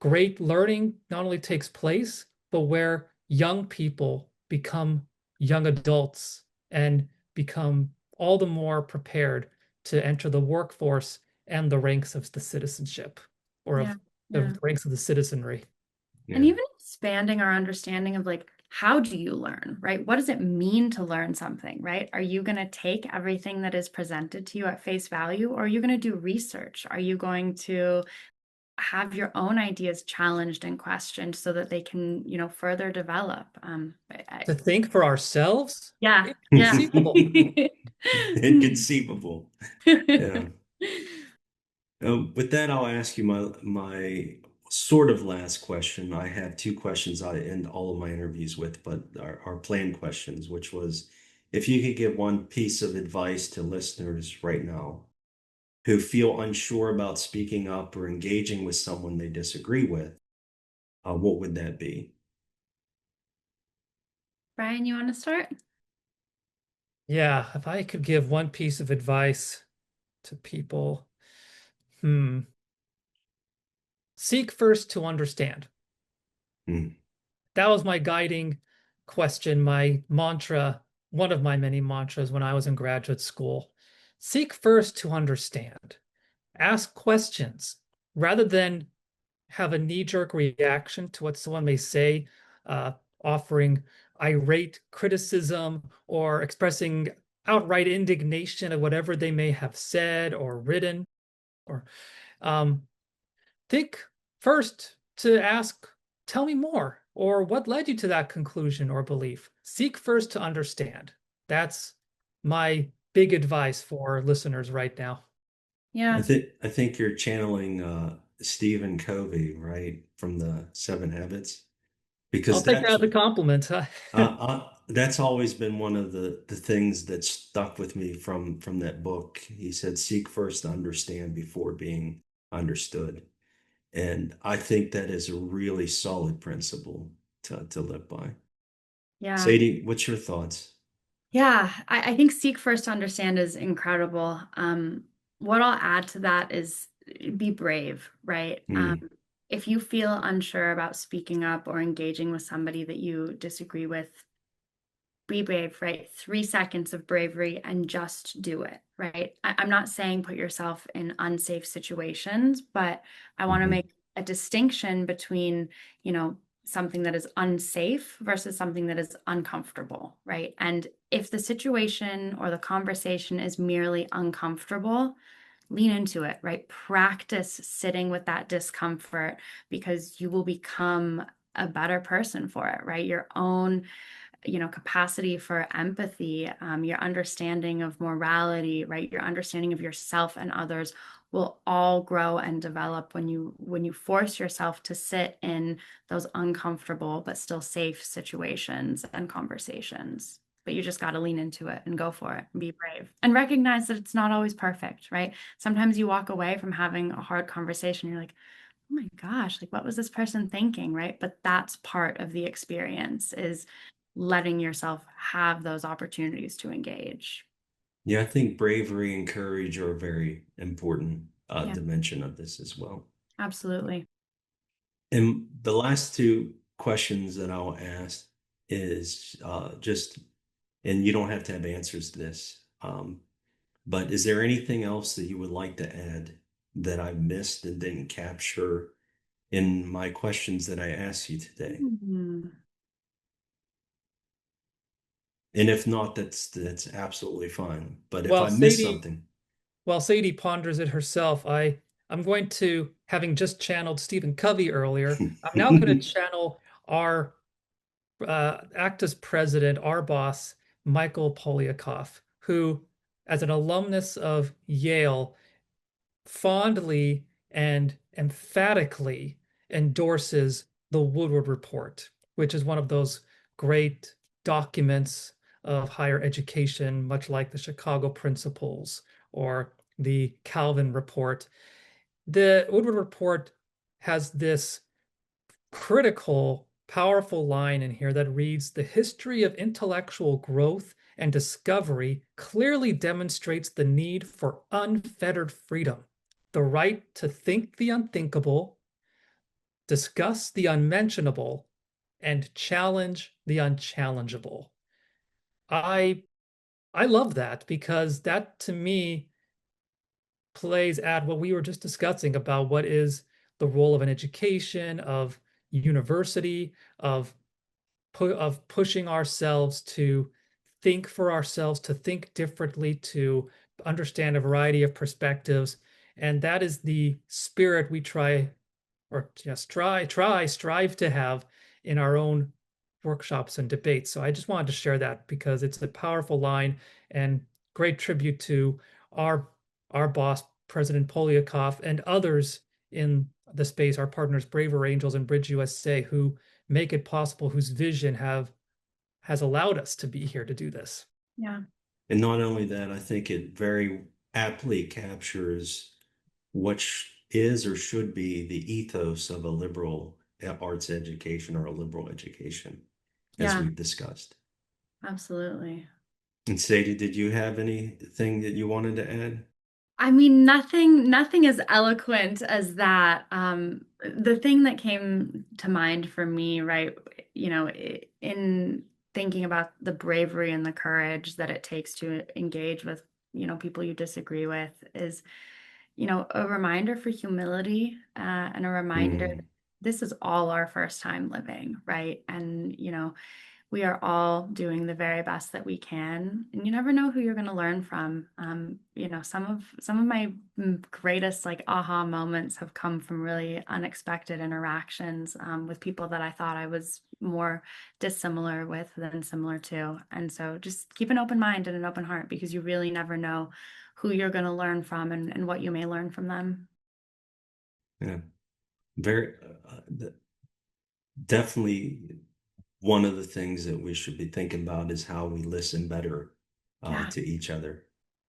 great learning not only takes place, but where young people become young adults and become all the more prepared to enter the workforce and the ranks of the citizenship, or Yeah. of Yeah. the ranks of the citizenry. And Yeah. even expanding our understanding of like, how do you learn, right? What does it mean to learn something, right? Are you going to take everything that is presented to you at face value, or are you going to do research? Are you going to have your own ideas challenged and questioned so that they can, further develop? To think for ourselves, Yeah, yeah. inconceivable. Inconceivable. Yeah. With that, I'll ask you my sort of last question. I have two questions I end all of my interviews with, but are planned questions, which was if you could give one piece of advice to listeners right now who feel unsure about speaking up or engaging with someone they disagree with, what would that be? Bryan, you want to start? Yeah, if I could give one piece of advice to people, seek first to understand. Hmm. That was my guiding question, my mantra, one of my many mantras when I was in graduate school. Seek first to understand. Ask questions rather than have a knee-jerk reaction to what someone may say, uh, offering irate criticism or expressing outright indignation at whatever they may have said or written. Or think first to ask, tell me more, or what led you to that conclusion or belief? Seek first to understand. That's my big advice for listeners right now. Yeah. I think you're channeling Stephen Covey, right, from the Seven Habits, I'll because take that as a compliment. that's always been one of the things that stuck with me from that book. He said, "Seek first to understand before being understood," and I think that is a really solid principle to live by. Yeah. Sadie, what's your thoughts? Yeah, I think seek first to understand is incredible. What I'll add to that is be brave, right? Hmm. If you feel unsure about speaking up or engaging with somebody that you disagree with, be brave, right? 3 seconds of bravery and just do it, right? I'm not saying put yourself in unsafe situations, but I want to Hmm. make a distinction between, something that is unsafe versus something that is uncomfortable, right? And if the situation or the conversation is merely uncomfortable, lean into it, right? Practice sitting with that discomfort because you will become a better person for it, right? Your own capacity for empathy, your understanding of morality, right? Your understanding of yourself and others will all grow and develop when you force yourself to sit in those uncomfortable but still safe situations and conversations. But you just got to lean into it and go for it and be brave and recognize that it's not always perfect, right? Sometimes you walk away from having a hard conversation, you're like, oh my gosh, like what was this person thinking, right? But that's part of the experience is letting yourself have those opportunities to engage. Yeah, I think bravery and courage are a very important Yeah, dimension of this as well. absolutely. And the last two questions that I'll ask is just, and you don't have to have answers to this, but is there anything else that you would like to add that I missed and didn't capture in my questions that I asked you today? Mhm. And if not, that's absolutely fine. But if While I miss Sadie, something, while Sadie ponders it herself, I'm going to, having just channeled Stephen Covey earlier, I'm now going to channel our ACTA's president, our boss, Michael Poliakoff, who, as an alumnus of Yale, fondly and emphatically endorses the Woodward Report, which is one of those great documents of higher education, much like the Chicago Principles or the Calvin Report. The Woodward Report has this critical, powerful line in here that reads, "The history of intellectual growth and discovery clearly demonstrates the need for unfettered freedom, the right to think the unthinkable, discuss the unmentionable, and challenge the unchallengeable." I I love that because that to me plays at what we were just discussing about what is the role of an education, of university, of pushing ourselves to think for ourselves, to think differently, to understand a variety of perspectives. And that is the spirit we try, or yes, strive to have in our own workshops and debates. So I just wanted to share that because it's a powerful line and great tribute to our our boss, President Polyakov, and others in the space, our partners, Braver Angels and BridgeUSA, who make it possible, whose vision has allowed us to be here to do this. Yeah. And not only that, I think it very aptly captures what is or should be the ethos of a liberal arts education or a liberal education, as Yeah, we've discussed. absolutely. And Sadie, did you have anything that you wanted to add? I mean, nothing as eloquent as that. The thing that came to mind for me, right, in thinking about the bravery and the courage that it takes to engage with, people you disagree with is, a reminder for humility, and a reminder that Mm, this is all our first time living, right? And, we are all doing the very best that we can, and you never know who you're going to learn from. Some of my greatest like aha moments have come from really unexpected interactions, with people that I thought I was more dissimilar with than similar to. And so just keep an open mind and an open heart, because you really never know who you're going to learn from, and what you may learn from them. yeah, very definitely one of the things that we should be thinking about is how we listen better Yeah. to each other.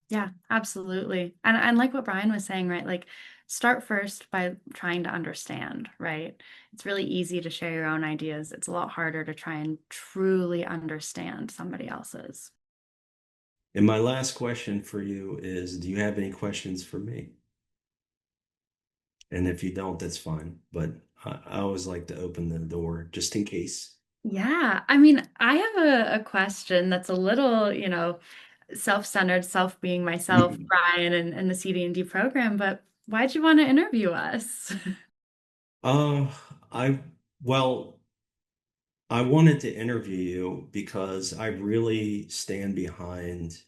Yeah, absolutely. And like what Brian was saying, right? Like start first by trying to understand, right? It's really easy to share your own ideas. It's a lot harder to try and truly understand somebody else's. And my last question for you is, do you have any questions for me? And if you don't, that's fine. But I always like to open the door just in case. Yeah, I mean, I have a question that's a little, self-centered, self being myself, Brian, and the CD&D program, but why'd you want to interview us? Uh, I, well, I wanted to interview you because I really stand behind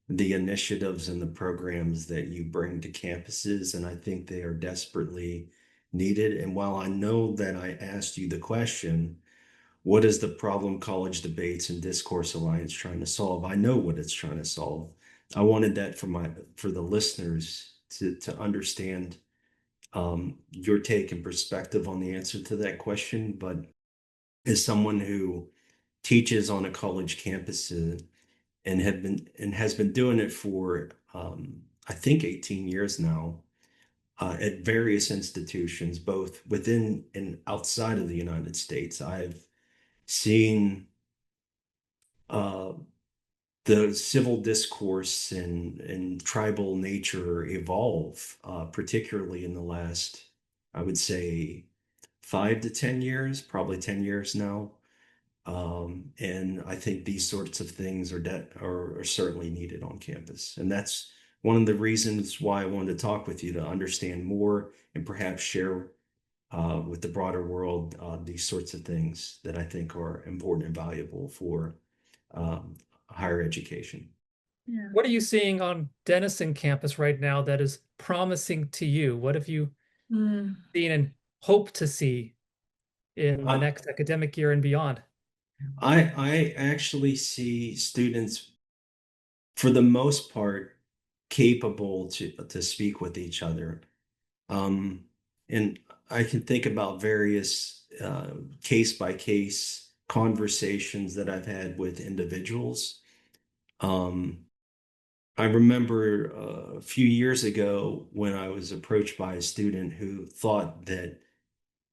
the initiatives and the programs that you bring to campuses, and I think they are desperately needed. And while I know that I asked you the question, what is the problem College Debates and Discourse Alliance trying to solve? I know what it's trying to solve. I wanted that for the listeners to understand your take and perspective on the answer to that question. But as someone who teaches on a college campus and has been doing it for I think 18 years now at various institutions, both within and outside of the United States, I've seen uh, the civil discourse and tribal nature evolve, particularly in the last, I would say, 5 to 10 years, probably 10 years now. And I think these sorts of things are certainly needed on campus. And that's one of the reasons why I wanted to talk with you to understand more and perhaps share with the broader world these sorts of things that I think are important and valuable for um, higher education. Yeah. What are you seeing on Denison campus right now that is promising to you? What have you Mm, seen and hope to see in the I, next academic year and beyond? I actually see students, for the most part, capable to speak with each other. Um, and I can think about various case by case conversations that I've had with individuals. Um, I remember a few years ago when I was approached by a student who thought that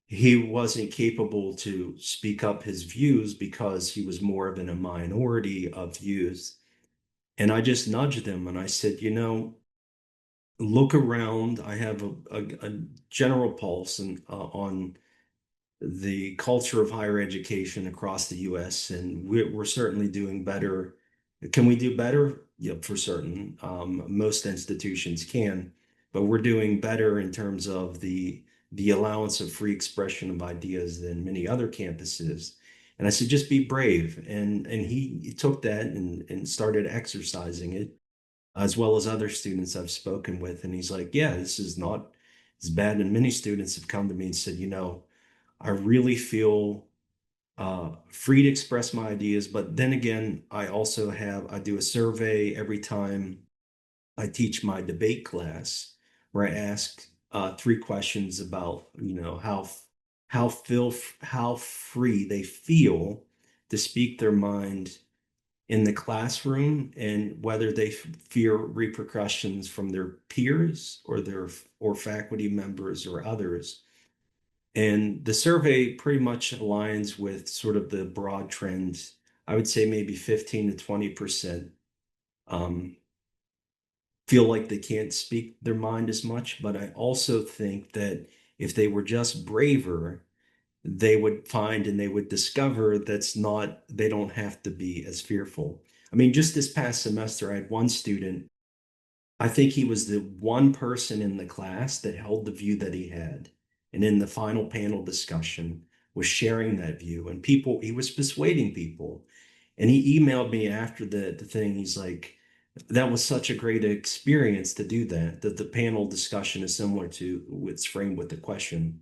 he wasn't capable to speak up his views because he was more of in a minority of views. And I just nudged him and I said, look around. I have a general pulse on the culture of higher education across the US, and we're certainly doing better. Can we do better? Yeah, for certain. Most institutions can, but we're doing better in terms of the allowance of free expression of ideas than many other campuses. And I said, just be brave. And he took that and started exercising it, as well as other students I've spoken with. And he's like, yeah, this is not as bad. And many students have come to me and said, I really feel free to express my ideas. But then again, I do a survey every time I teach my debate class where I ask three questions about, how free they feel to speak their mind in the classroom and whether they fear repercussions from their peers or faculty members or others. And the survey pretty much aligns with sort of the broad trends. I would say maybe 15 to 20% um, feel like they can't speak their mind as much. But I also think that if they were just braver, they would find and they would discover they don't have to be as fearful. I mean, just this past semester, I had one student. I think he was the one person in the class that held the view that he had. And in the final panel discussion was sharing that view. And he was persuading people. And he emailed me after the thing. He's like, that was such a great experience to do that the panel discussion is similar to what's framed with the question.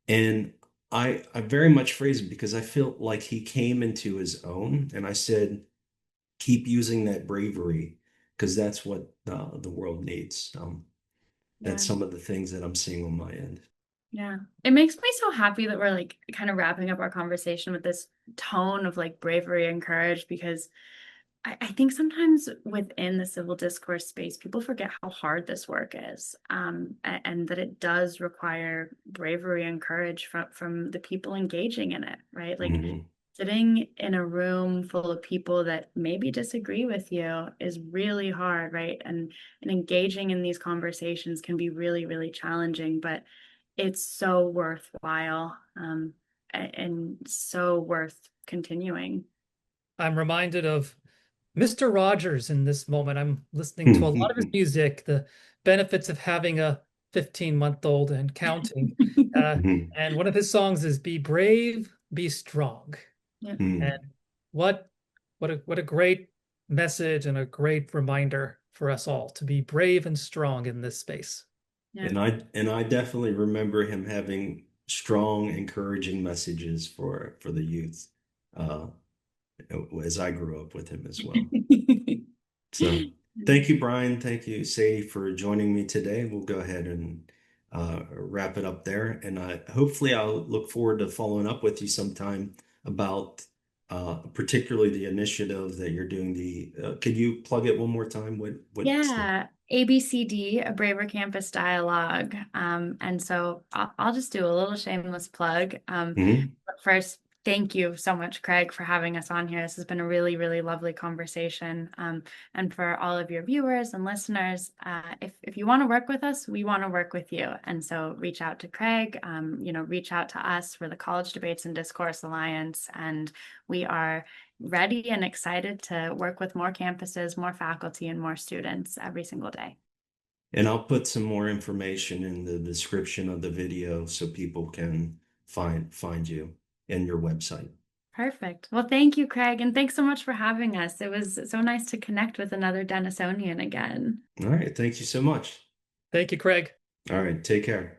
And I very much phrase it because I feel like he came into his own. And I said, keep using that bravery because that's what the world needs. That's Yeah. some of the things that I'm seeing on my end. Yeah. It makes me so happy that we're like kind of wrapping up our conversation with this tone of like bravery and courage, because I think sometimes within the civil discourse space, people forget how hard this work is, and that it does require bravery and courage from the people engaging in it, right? Like Mhm. sitting in a room full of people that maybe disagree with you is really hard, right? And engaging in these conversations can be really, really challenging, but it's so worthwhile, and so worth continuing. I'm reminded of Mr. Rogers in this moment. I'm listening to a lot of his music, the benefits of having a 15-month-old and counting. Uh, and one of his songs is "Be Brave, Be Strong." Yeah. And what what a great message and a great reminder for us all to be brave and strong in this space. Yeah. And I definitely remember him having strong, encouraging messages for the youth, uh, as I grew up with him as well. So thank you, Brian. Thank you, Sadie, for joining me today. We'll go ahead and wrap it up there. And hopefully I'll look forward to following up with you sometime about particularly the initiative that you're doing. Could you plug it one more time? What's the Yeah, ABCD, a Braver Campus Dialogue. And so I'll just do a little shameless plug. Mhm. But first, thank you so much, Craig, for having us on here. This has been a really, really lovely conversation. And for all of your viewers and listeners, if you want to work with us, we want to work with you. And so reach out to Craig, reach out to us. We're the College Debates and Discourse Alliance, and we are ready and excited to work with more campuses, more faculty, and more students every single day. And I'll put some more information in the description of the video so people can find you and your website. Perfect. Well, thank you, Craig, and thanks so much for having us. It was so nice to connect with another Denisonian again. All right. Thank you so much. Thank you, Craig. All right. Take care.